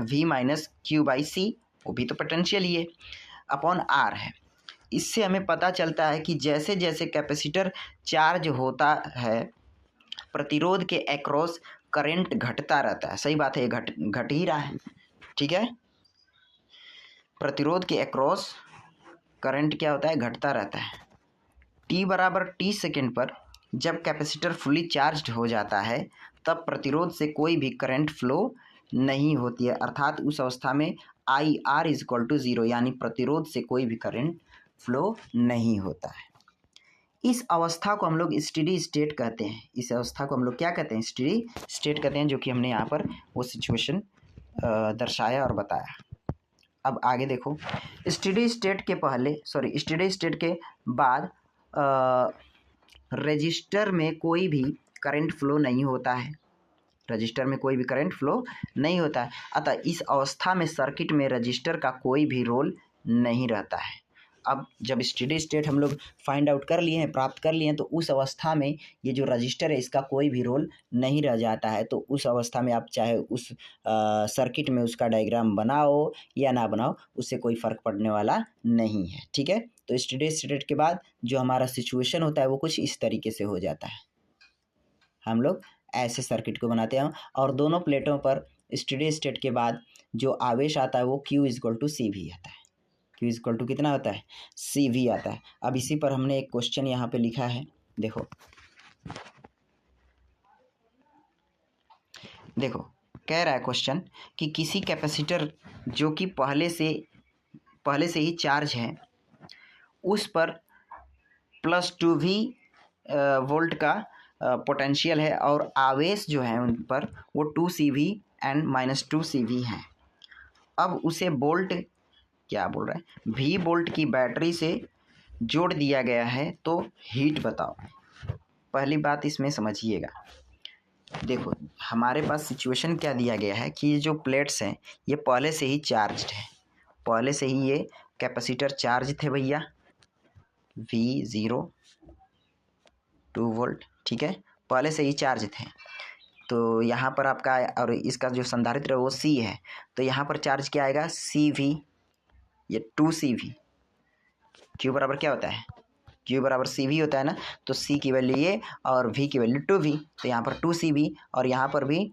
V माइनस क्यू बाई सी, वो भी तो पोटेंशियल ही है, अपॉन R है। इससे हमें पता चलता है कि जैसे जैसे कैपेसिटर चार्ज होता है प्रतिरोध के अक्रॉस करंट घटता रहता है। सही बात है, ये घट ही रहा है, ठीक है। प्रतिरोध के अक्रॉस करंट क्या होता है, घटता रहता है। t बराबर t सेकेंड पर जब कैपेसिटर फुली चार्ज्ड हो जाता है तब प्रतिरोध से कोई भी करंट फ्लो नहीं होती है, अर्थात उस अवस्था में IR इज इक्वल टू 0, यानी प्रतिरोध से कोई भी करंट फ्लो नहीं होता है। इस अवस्था को हम लोग स्टेडी स्टेट कहते हैं। इस अवस्था को हम लोग क्या कहते हैं, स्टेडी स्टेट कहते हैं, जो कि हमने यहाँ पर वो सिचुएशन दर्शाया और बताया। अब आगे देखो, स्टेडी स्टेट के बाद रजिस्टर में कोई भी करंट फ्लो नहीं होता है, रजिस्टर में कोई भी करंट फ्लो नहीं होता है, अतः इस अवस्था में सर्किट में रजिस्टर का कोई भी रोल नहीं रहता है। अब जब स्टेडी स्टेट हम लोग फाइंड आउट कर लिए हैं, प्राप्त कर लिए हैं, तो उस अवस्था में ये जो रजिस्टर है इसका कोई भी रोल नहीं रह जाता है। तो उस अवस्था में आप चाहे उस सर्किट में उसका डायग्राम बनाओ या ना बनाओ, उससे कोई फ़र्क पड़ने वाला नहीं है, ठीक है। तो स्टेडी स्टेट के बाद जो हमारा सिचुएशन होता है वो कुछ इस तरीके से हो जाता है। हम लोग ऐसे सर्किट को बनाते हैं और दोनों प्लेटों पर स्टेडी स्टेट के बाद जो आवेश आता है वो Q इज इक्वल टू सी भी आता है। Q इज इक्वल टू कितना होता है, सी भी आता है। अब इसी पर हमने एक क्वेश्चन यहाँ पे लिखा है, देखो कह रहा है क्वेश्चन कि किसी कैपेसिटर जो कि पहले से ही चार्ज है उस पर +2V वोल्ट का पोटेंशियल है और आवेश जो है उन पर वो 2CV एंड -2CV है। अब उसे वोल्ट क्या बोल रहा है, V वोल्ट की बैटरी से जोड़ दिया गया है, तो हीट बताओ। पहली बात इसमें समझिएगा, देखो हमारे पास सिचुएशन क्या दिया गया है कि ये जो प्लेट्स हैं ये पहले से ही चार्ज्ड है, पहले से ही ये कैपेसिटर चार्ज थे भैया, V0 2 वोल्ट, ठीक है, पहले से ही चार्ज थे। तो यहाँ पर आपका, और इसका जो संधारित्र है वो C है, तो यहाँ पर चार्ज क्या आएगा, CV, ये 2CV। Q बराबर क्या होता है, Q बराबर CV होता है ना, तो C की वैल्यू ये और V की वैल्यू 2V, तो यहाँ पर 2CV और यहाँ पर भी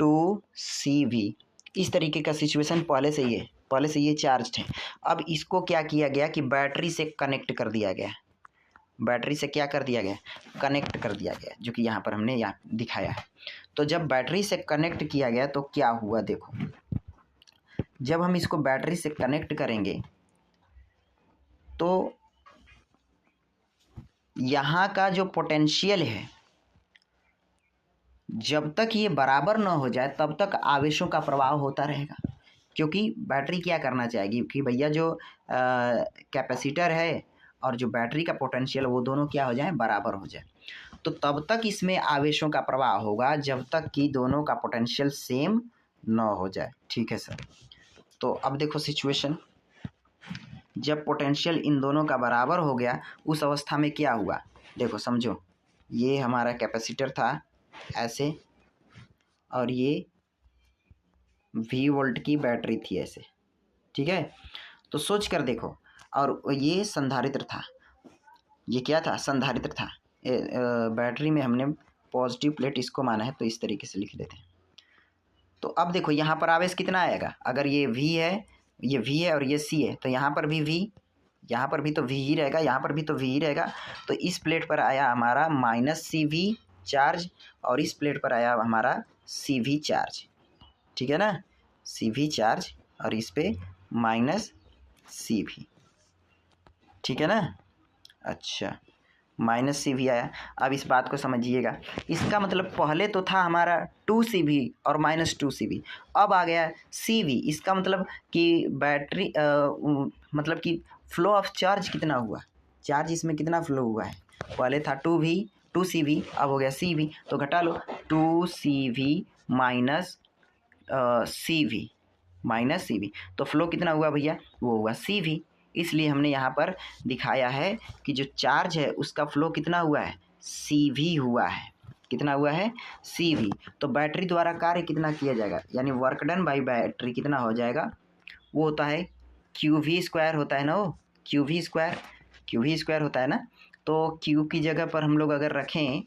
2CV। इस तरीके का सिचुएशन पहले से ये चार्ज है। अब इसको क्या किया गया कि बैटरी से कनेक्ट कर दिया गया, बैटरी से क्या कर दिया गया, कनेक्ट कर दिया गया, जो कि यहाँ पर हमने यहाँ दिखाया है। तो जब बैटरी से कनेक्ट किया गया तो क्या हुआ, देखो जब हम इसको बैटरी से कनेक्ट करेंगे तो यहाँ का जो पोटेंशियल है जब तक ये बराबर न हो जाए तब तक आवेशों का प्रवाह होता रहेगा, क्योंकि बैटरी क्या करना चाहेगी कि भैया जो कैपेसिटर है और जो बैटरी का पोटेंशियल वो दोनों क्या हो जाए, बराबर हो जाए। तो तब तक इसमें आवेशों का प्रवाह होगा जब तक कि दोनों का पोटेंशियल सेम न हो जाए, ठीक है सर। तो अब देखो सिचुएशन, जब पोटेंशियल इन दोनों का बराबर हो गया उस अवस्था में क्या हुआ, देखो समझो, ये हमारा कैपेसिटर था ऐसे और ये V वोल्ट की बैटरी थी ऐसे, ठीक है। तो सोच कर देखो, और ये संधारित्र था, ये क्या था, संधारित्र था। बैटरी में हमने पॉजिटिव प्लेट इसको माना है, तो इस तरीके से लिख लेते हैं। तो अब देखो यहाँ पर आवेश कितना आएगा, अगर ये V है, ये V है और ये C है, तो यहाँ पर भी V, यहाँ पर भी तो V ही रहेगा, यहाँ पर भी तो V ही रहेगा। तो इस प्लेट पर आया हमारा -CV चार्ज और इस प्लेट पर आया हमारा CV चार्ज, ठीक है ना, CV चार्ज और इस पे -CV, ठीक है ना। अच्छा, -CV आया। अब इस बात को समझिएगा, इसका मतलब पहले तो था हमारा 2CV और -2CV, अब आ गया CV। इसका मतलब कि बैटरी मतलब कि फ्लो ऑफ चार्ज कितना हुआ, चार्ज इसमें कितना फ्लो हुआ है, पहले था 2CV, अब हो गया CV, तो घटा लो 2CV -CV, तो फ्लो कितना हुआ भैया, वो हुआ CV। इसलिए हमने यहाँ पर दिखाया है कि जो चार्ज है उसका फ्लो कितना हुआ है, CV हुआ है, कितना हुआ है CV। तो बैटरी द्वारा कार्य कितना किया जाएगा, यानी वर्क डन बाई बैटरी कितना हो जाएगा, वो होता है QV² होता है ना, वो QV² होता है ना। तो Q की जगह पर हम लोग अगर रखें,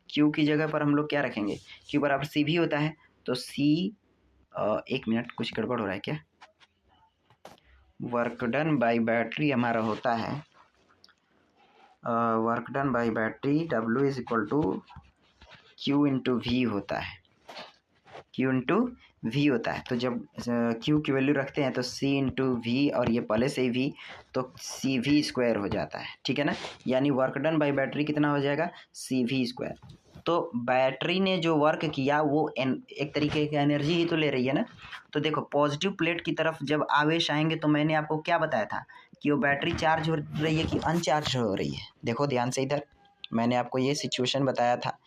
Q की जगह पर हम लोग क्या रखेंगे, Q बराबर CV होता है। तो एक मिनट, कुछ गड़बड़ हो रहा है क्या, वर्क डन बाई बैटरी हमारा होता है work done by battery W is equal to Q into V होता है, Q इंटू वी होता है। तो जब Q की वैल्यू रखते हैं तो C इंटू वी, और ये पहले से ही V, तो CV² हो जाता है, ठीक है ना। यानी वर्क डन बाई बैटरी कितना हो जाएगा, CV²। तो बैटरी ने जो वर्क किया वो एक तरीके की एनर्जी ही तो ले रही है ना। तो देखो पॉजिटिव प्लेट की तरफ जब आवेश आएंगे तो मैंने आपको क्या बताया था कि वो बैटरी चार्ज हो रही है कि अनचार्ज हो रही है। देखो ध्यान से, इधर मैंने आपको ये सिचुएशन बताया था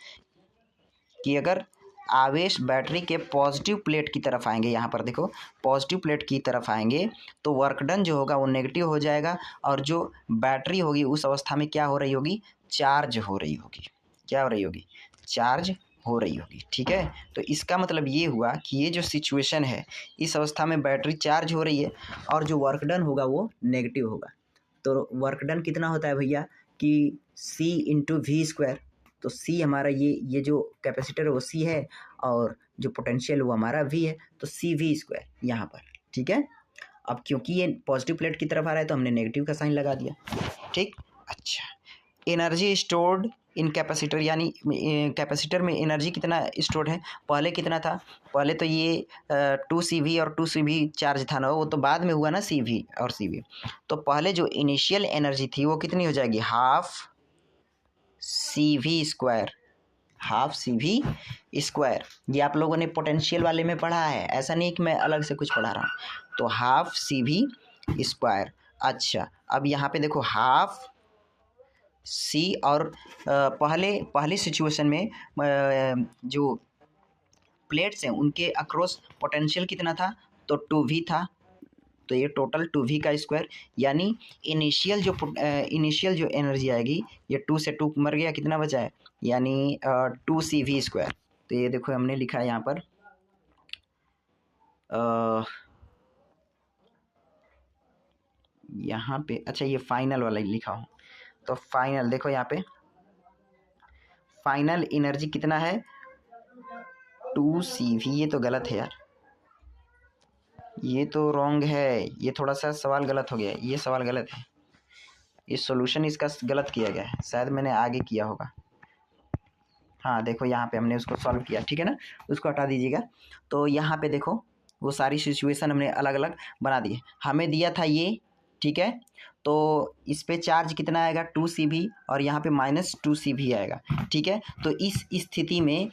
कि अगर आवेश बैटरी के पॉजिटिव प्लेट की तरफ आएंगे, यहाँ पर देखो पॉजिटिव प्लेट की तरफ आएंगे तो वर्क डन जो होगा वो नेगेटिव हो जाएगा, और जो बैटरी होगी उस अवस्था में क्या हो रही होगी, चार्ज हो रही होगी। क्या हो रही होगी, चार्ज हो रही होगी, ठीक है। तो इसका मतलब ये हुआ कि ये जो सिचुएशन है, इस अवस्था में बैटरी चार्ज हो रही है और जो वर्क डन होगा वो नेगेटिव होगा। तो वर्क डन कितना होता है भैया कि C इंटू V²। तो C हमारा ये जो कैपेसिटर है वो C है, और जो पोटेंशियल वो हमारा V है, तो CV² यहाँ पर, ठीक है। अब क्योंकि ये पॉजिटिव प्लेट की तरफ आ रहा है तो हमने नेगेटिव का साइन लगा दिया, ठीक। अच्छा, एनर्जी स्टोर्ड इन कैपेसिटर, यानी कैपेसिटर में एनर्जी कितना स्टोर्ड है, पहले कितना था, पहले तो ये 2CV और 2CV चार्ज था ना, वो तो बाद में हुआ ना CV और CV। तो पहले जो इनिशियल एनर्जी थी वो कितनी हो जाएगी, हाफ CV², हाफ CV²। ये आप लोगों ने पोटेंशियल वाले में पढ़ा है, ऐसा नहीं कि मैं अलग से कुछ पढ़ा रहा हूँ। तो हाफ CV²। अच्छा, अब यहाँ पे देखो हाफ C, और पहले सिचुएशन में जो प्लेट्स हैं उनके अक्रॉस पोटेंशियल कितना था, तो 2V था। तो ये टोटल 2V का स्क्वायर, यानी इनिशियल जो एनर्जी आएगी, ये 2 से 2 मर गया, कितना बचा है, यानी 2CV²। तो ये देखो हमने लिखा है यहाँ पर यहाँ पे, अच्छा ये फाइनल वाला लिखा हूँ। तो फाइनल देखो यहाँ पे फाइनल एनर्जी कितना है, 2CV। ये तो गलत है यार, ये तो रॉन्ग है, ये थोड़ा सा सवाल गलत हो गया, ये सवाल गलत है, ये सॉल्यूशन इसका गलत किया गया है, शायद मैंने आगे किया होगा। हाँ देखो यहाँ पे हमने उसको सॉल्व किया, ठीक है ना, उसको हटा दीजिएगा। तो यहाँ पे देखो वो सारी सिचुएशन हमने अलग अलग बना दी। हमें दिया था ये, ठीक है। तो इस पे चार्ज कितना आएगा, 2CV, और यहाँ पे -2CV आएगा, ठीक है। तो इस स्थिति में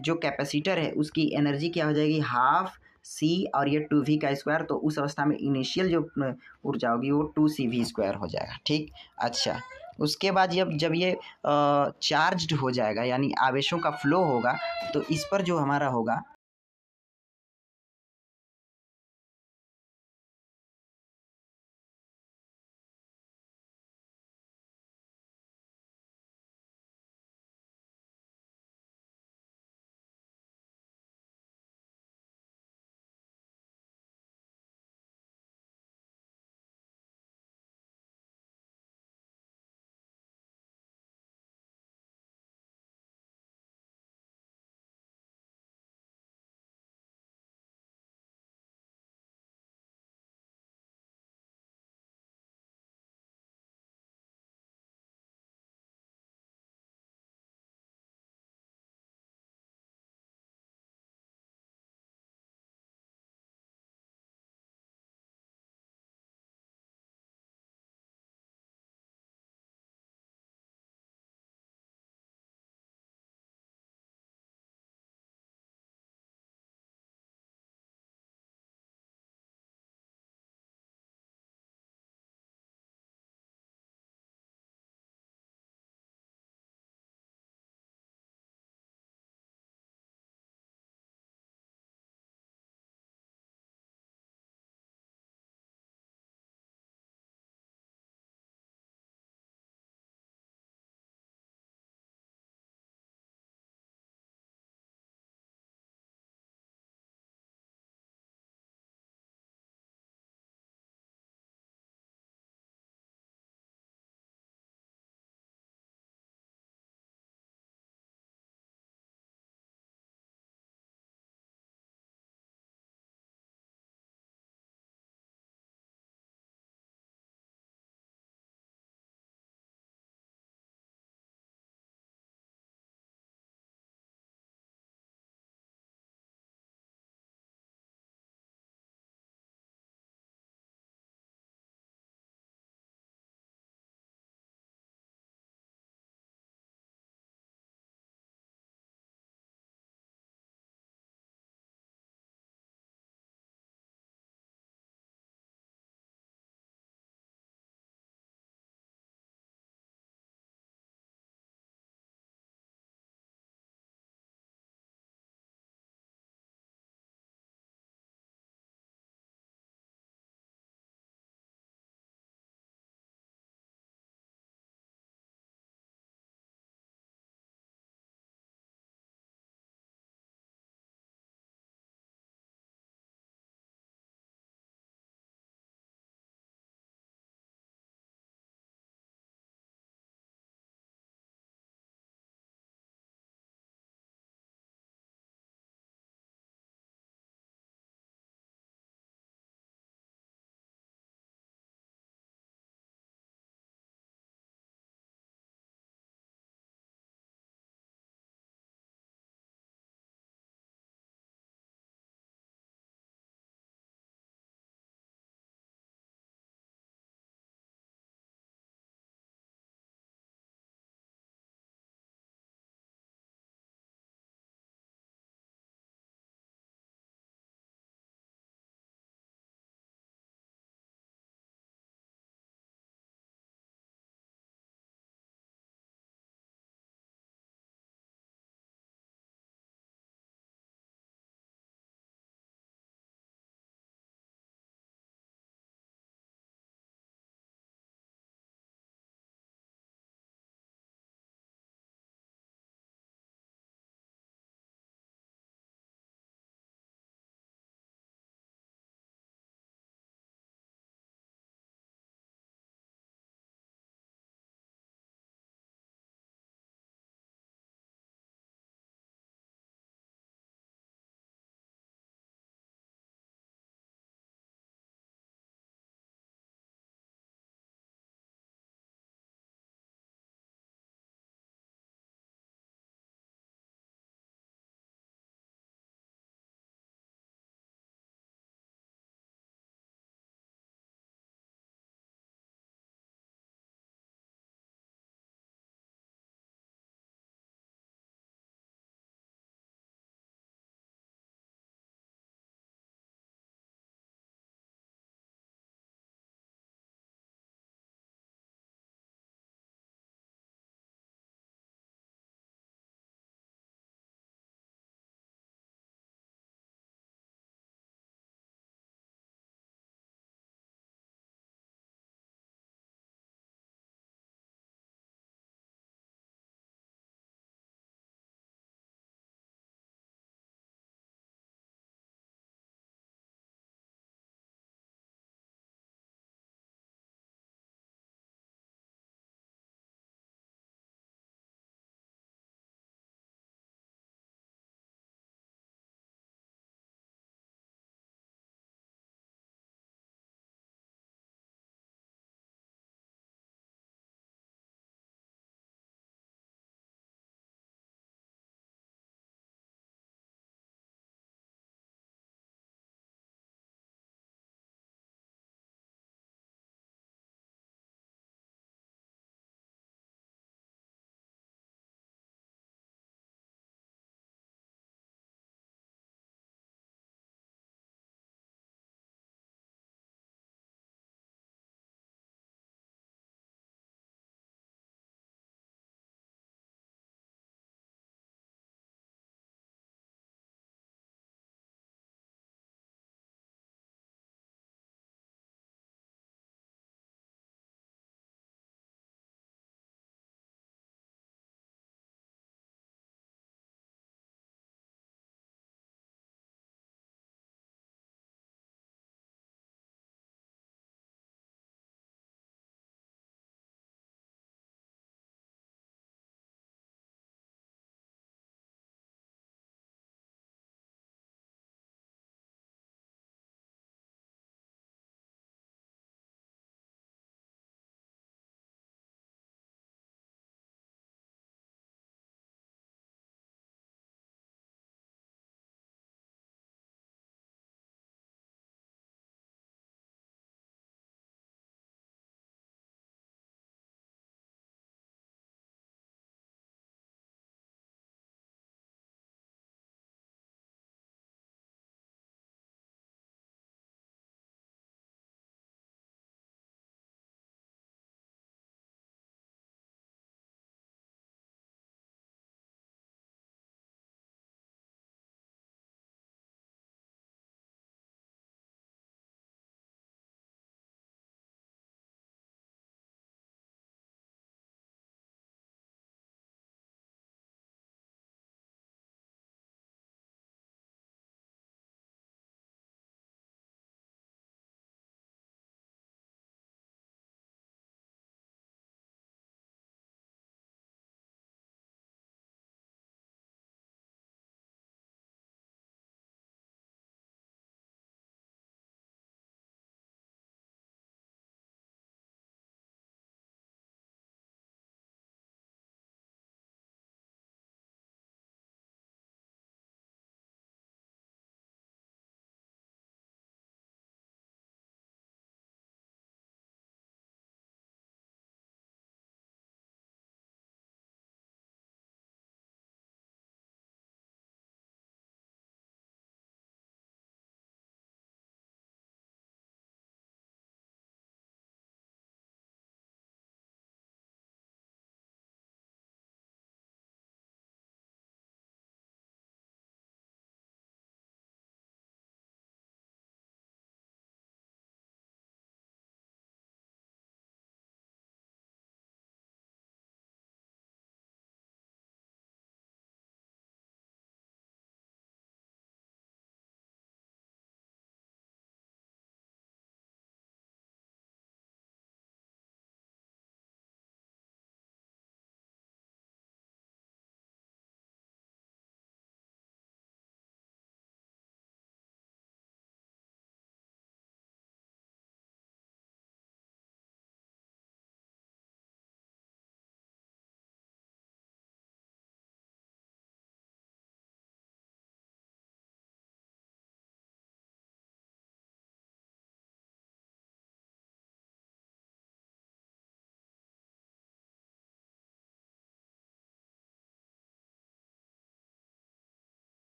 जो कैपेसिटर है उसकी एनर्जी क्या हो जाएगी, हाफ C और ये 2V का स्क्वायर। तो उस अवस्था में इनिशियल जो ऊर्जा होगी वो 2CV² हो जाएगा, ठीक। अच्छा, उसके बाद जब ये चार्ज्ड हो जाएगा, यानी आवेशों का फ्लो होगा, तो इस पर जो हमारा होगा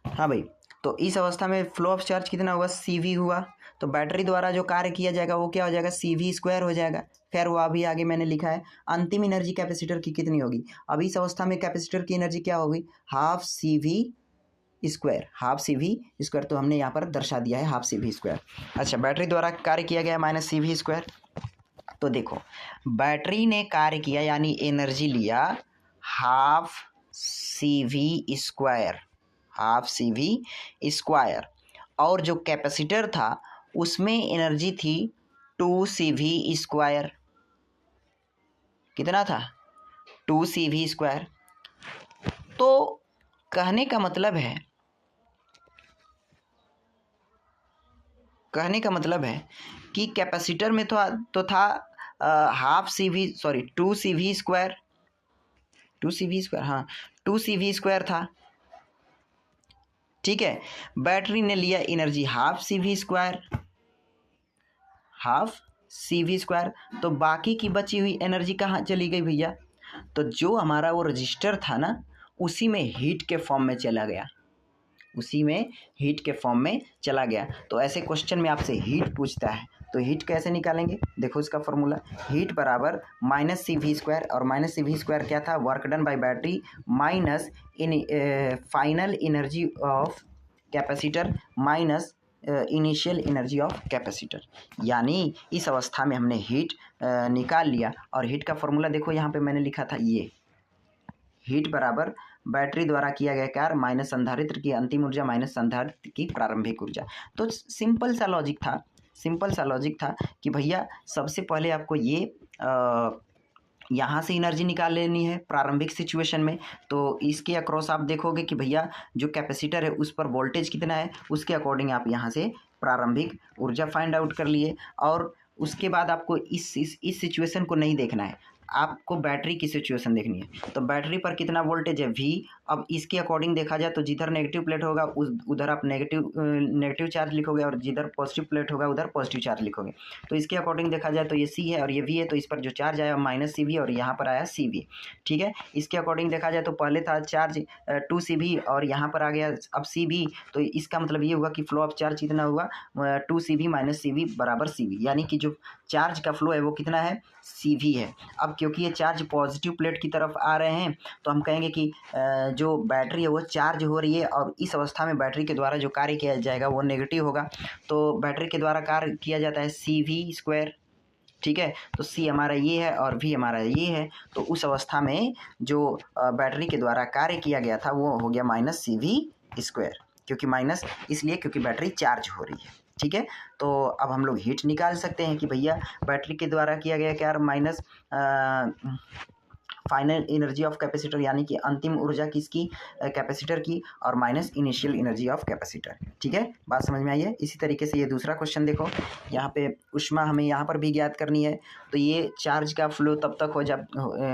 हाँ भाई, तो इस अवस्था में फ्लो ऑफ चार्ज कितना होगा, CV हुआ। तो बैटरी द्वारा जो कार्य किया जाएगा वो क्या हो जाएगा, CV² हो जाएगा। खैर वो अभी आगे मैंने लिखा है। अंतिम एनर्जी कैपेसिटर की कितनी होगी, अब इस अवस्था में कैपेसिटर की एनर्जी क्या होगी, ½ CV²। तो हमने यहाँ पर दर्शा दिया है ½ CV²। अच्छा, बैटरी द्वारा कार्य किया गया -CV²। तो देखो, बैटरी ने कार्य किया यानी एनर्जी लिया ½ CV²। और जो कैपेसिटर था उसमें एनर्जी थी 2CV²। कितना था, 2CV²। तो कहने का मतलब है कि कैपेसिटर में तो था 2CV²। 2CV², हाँ 2CV² था। ठीक है, बैटरी ने लिया एनर्जी ½ CV²। तो बाकी की बची हुई एनर्जी कहाँ चली गई भैया, तो जो हमारा वो रजिस्टर था ना, उसी में हीट के फॉर्म में चला गया। तो ऐसे क्वेश्चन में आपसे हीट पूछता है, तो हीट कैसे निकालेंगे, देखो इसका फॉर्मूला, हीट बराबर -CV²। और -CV² क्या था, work done by battery minus final energy of capacitor minus initial energy of capacitor. यानी इस अवस्था में हमने हीट निकाल लिया। और हीट का फॉर्मूला देखो यहाँ पे मैंने लिखा था, ये हीट बराबर बैटरी द्वारा किया गया कार्य माइनस संधारित्र की अंतिम ऊर्जा माइनस संधारित्र की प्रारंभिक ऊर्जा। तो सिंपल सा लॉजिक था कि भैया सबसे पहले आपको ये यहाँ से एनर्जी निकाल लेनी है प्रारंभिक सिचुएशन में। तो इसके अक्रॉस आप देखोगे कि भैया जो कैपेसिटर है उस पर वोल्टेज कितना है, उसके अकॉर्डिंग आप यहाँ से प्रारंभिक ऊर्जा फाइंड आउट कर लिए। और उसके बाद आपको इस सिचुएशन को नहीं देखना है, आपको बैटरी की सिचुएशन देखनी है। तो बैटरी पर कितना वोल्टेज है, V। अब इसके अकॉर्डिंग देखा जाए तो जिधर नेगेटिव प्लेट होगा उधर आप नेगेटिव चार्ज लिखोगे, और जिधर पॉजिटिव प्लेट होगा उधर पॉजिटिव चार्ज लिखोगे। तो इसके अकॉर्डिंग देखा जाए तो ये C है और ये V है, तो इस पर जो चार्ज आया -CV और यहाँ पर आया CV। ठीक है, इसके अकॉर्डिंग देखा जाए तो पहले था चार्ज 2CV और यहाँ पर आ गया अब CV। तो इसका मतलब ये हुआ कि फ्लो ऑफ चार्ज कितना हुआ, 2CV - CV बराबर CV। यानी कि जो चार्ज का फ्लो है वो कितना है, CV है। अब क्योंकि ये चार्ज पॉजिटिव प्लेट की तरफ आ रहे हैं, तो हम कहेंगे कि जो बैटरी है वो चार्ज हो रही है, और इस अवस्था में बैटरी के द्वारा जो कार्य किया जाएगा वो नेगेटिव होगा। तो बैटरी के द्वारा कार्य किया जाता है CV²। ठीक है, तो C हमारा ये है और V हमारा ये है। तो उस अवस्था में जो बैटरी के द्वारा कार्य किया गया था वो हो गया -CV²। क्योंकि माइनस इसलिए क्योंकि बैटरी चार्ज हो रही है। ठीक है, तो अब हम लोग हीट निकाल सकते हैं कि भैया बैटरी के द्वारा किया गया क्या, minus final energy of capacitor यानी कि अंतिम ऊर्जा किसकी, कैपेसिटर की, और minus initial energy of capacitor. ठीक है, बात समझ में आई है। इसी तरीके से ये दूसरा क्वेश्चन देखो, यहाँ पे ऊष्मा हमें यहाँ पर भी ज्ञात करनी है। तो ये चार्ज का फ्लो तब तक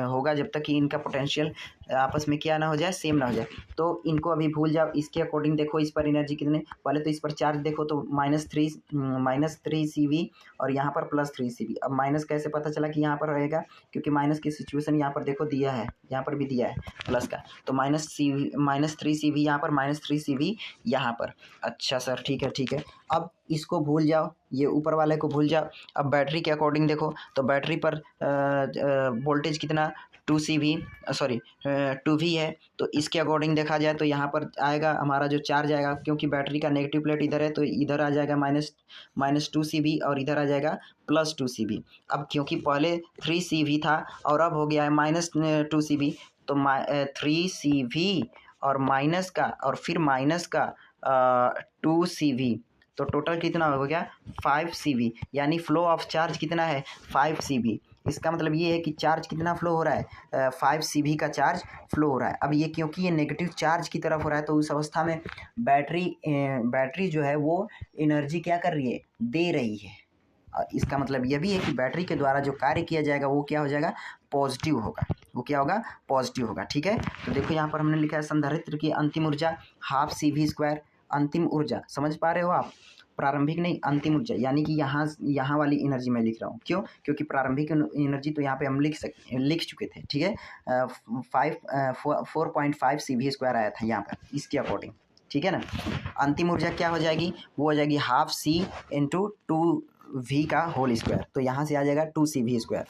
होगा जब तक कि इनका पोटेंशियल आपस में क्या ना हो जाए, सेम ना हो जाए। तो इनको अभी भूल जाओ, इसके अकॉर्डिंग देखो इस पर एनर्जी कितने, पहले तो इस पर चार्ज देखो तो -3 CV और यहाँ पर +3 CV। अब माइनस कैसे पता चला कि यहाँ पर रहेगा, क्योंकि माइनस की सिचुएशन यहाँ पर देखो दिया है, यहाँ पर भी दिया है प्लस का, तो -3 CV यहाँ पर, -3 CV यहाँ पर। अच्छा सर, ठीक है। अब इसको भूल जाओ, ये ऊपर वाले को भूल जाओ। अब बैटरी के अकॉर्डिंग देखो, तो बैटरी पर वोल्टेज कितना, 2V है। तो इसके अकॉर्डिंग देखा जाए तो यहाँ पर आएगा हमारा जो चार्ज आएगा, क्योंकि बैटरी का नेगेटिव प्लेट इधर है तो इधर आ जाएगा -2 CV और इधर आ जाएगा +2 CV। अब क्योंकि पहले 3 CV था और अब हो गया है -2 CV, तो 3 CV और माइनस का और फिर माइनस का 2 CV, तो टोटल कितना हो गया 5 CV। यानी फ्लो ऑफ चार्ज कितना है, 5 CV। इसका मतलब ये है कि चार्ज कितना फ्लो हो रहा है, 5 CV का चार्ज फ्लो हो रहा है। अब ये क्योंकि ये नेगेटिव चार्ज की तरफ हो रहा है, तो उस अवस्था में बैटरी जो है वो एनर्जी क्या कर रही है, दे रही है। इसका मतलब यह भी है कि बैटरी के द्वारा जो कार्य किया जाएगा वो क्या हो जाएगा, पॉजिटिव होगा। वो क्या होगा, पॉजिटिव होगा। ठीक है, तो देखो यहाँ पर हमने लिखा है संधारित्र की अंतिम ऊर्जा ½ CV²। अंतिम ऊर्जा समझ पा रहे हो आप, प्रारंभिक नहीं, अंतिम ऊर्जा, यानी कि यहाँ वाली एनर्जी मैं लिख रहा हूँ। क्यों, क्योंकि प्रारंभिक एनर्जी तो यहाँ पे हम लिख चुके थे। ठीक है, 4.5 CV² आया था यहाँ पर इसके अकॉर्डिंग। ठीक है ना। अंतिम ऊर्जा क्या हो जाएगी, वो हो जाएगी हाफ C इंटू 2V का होल स्क्वायर। तो यहाँ से आ जाएगा 2CV स्क्वायर।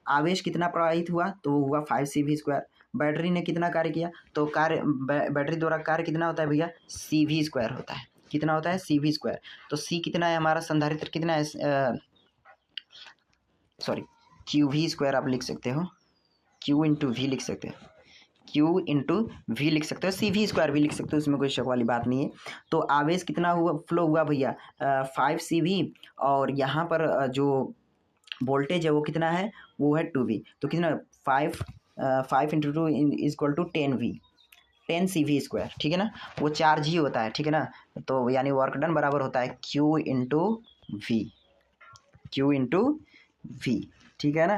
आवेश कितना प्रवाहित हुआ, तो वो हुआ 5CV स्क्वायर। बैटरी ने कितना कार्य किया, तो कार्य बैटरी द्वारा कार्य कितना होता है भैया, CV स्क्वायर होता है। कितना होता है, CV स्क्वायर। तो C कितना है हमारा, संधारित्र कितना है, सॉरी QV स्क्वायर आप लिख सकते हो, Q इंटू वी लिख सकते हो, Q इंटू वी लिख सकते हो, CV स्क्वायर भी लिख सकते हो, उसमें कोई शक वाली बात नहीं है। तो आवेश कितना हुआ, फ्लो हुआ भैया 5CV, और यहाँ पर जो वोल्टेज है वो कितना है, वो है 2V। तो कितना, 5 into 2 is equal to 10V, 10CV square, ठीक है ना। वो चार्ज ही होता है, ठीक है ना। तो यानी वर्क डन बराबर होता है Q into V, Q into V, ठीक है ना।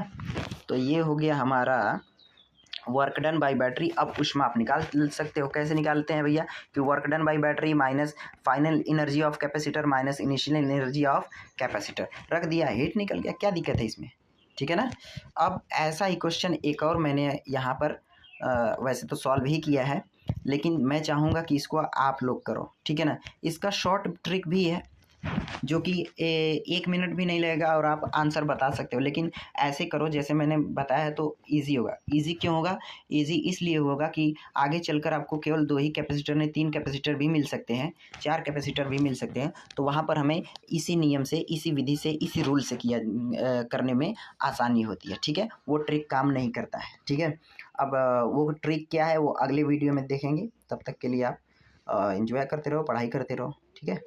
तो ये हो गया हमारा वर्क डन बाई बैटरी। अब ऊष्मा आप निकाल सकते हो, कैसे निकालते हैं भैया, कि work done by battery minus final energy of capacitor minus initial energy of capacitor, रख दिया, हीट निकल गया, क्या दिक्कत है इसमें, ठीक है ना। अब ऐसा ही क्वेश्चन एक और मैंने यहाँ पर वैसे तो सॉल्व ही किया है, लेकिन मैं चाहूँगा कि इसको आप लोग करो, ठीक है ना। इसका शॉर्ट ट्रिक भी है जो कि 1 मिनट भी नहीं लगेगा और आप आंसर बता सकते हो, लेकिन ऐसे करो जैसे मैंने बताया तो ईजी होगा। ईजी क्यों होगा, ईजी इसलिए होगा कि आगे चलकर आपको केवल 2 ही कैपेसिटर नहीं 3 कैपेसिटर भी मिल सकते हैं, 4 कैपेसिटर भी मिल सकते हैं। तो वहाँ पर हमें इसी नियम से, इसी विधि से, इसी रूल से किया करने में आसानी होती है, ठीक है। वो ट्रिक काम नहीं करता है, ठीक है। अब वो ट्रिक क्या है वो अगले वीडियो में देखेंगे। तब तक के लिए आप एंजॉय करते रहो, पढ़ाई करते रहो, ठीक है।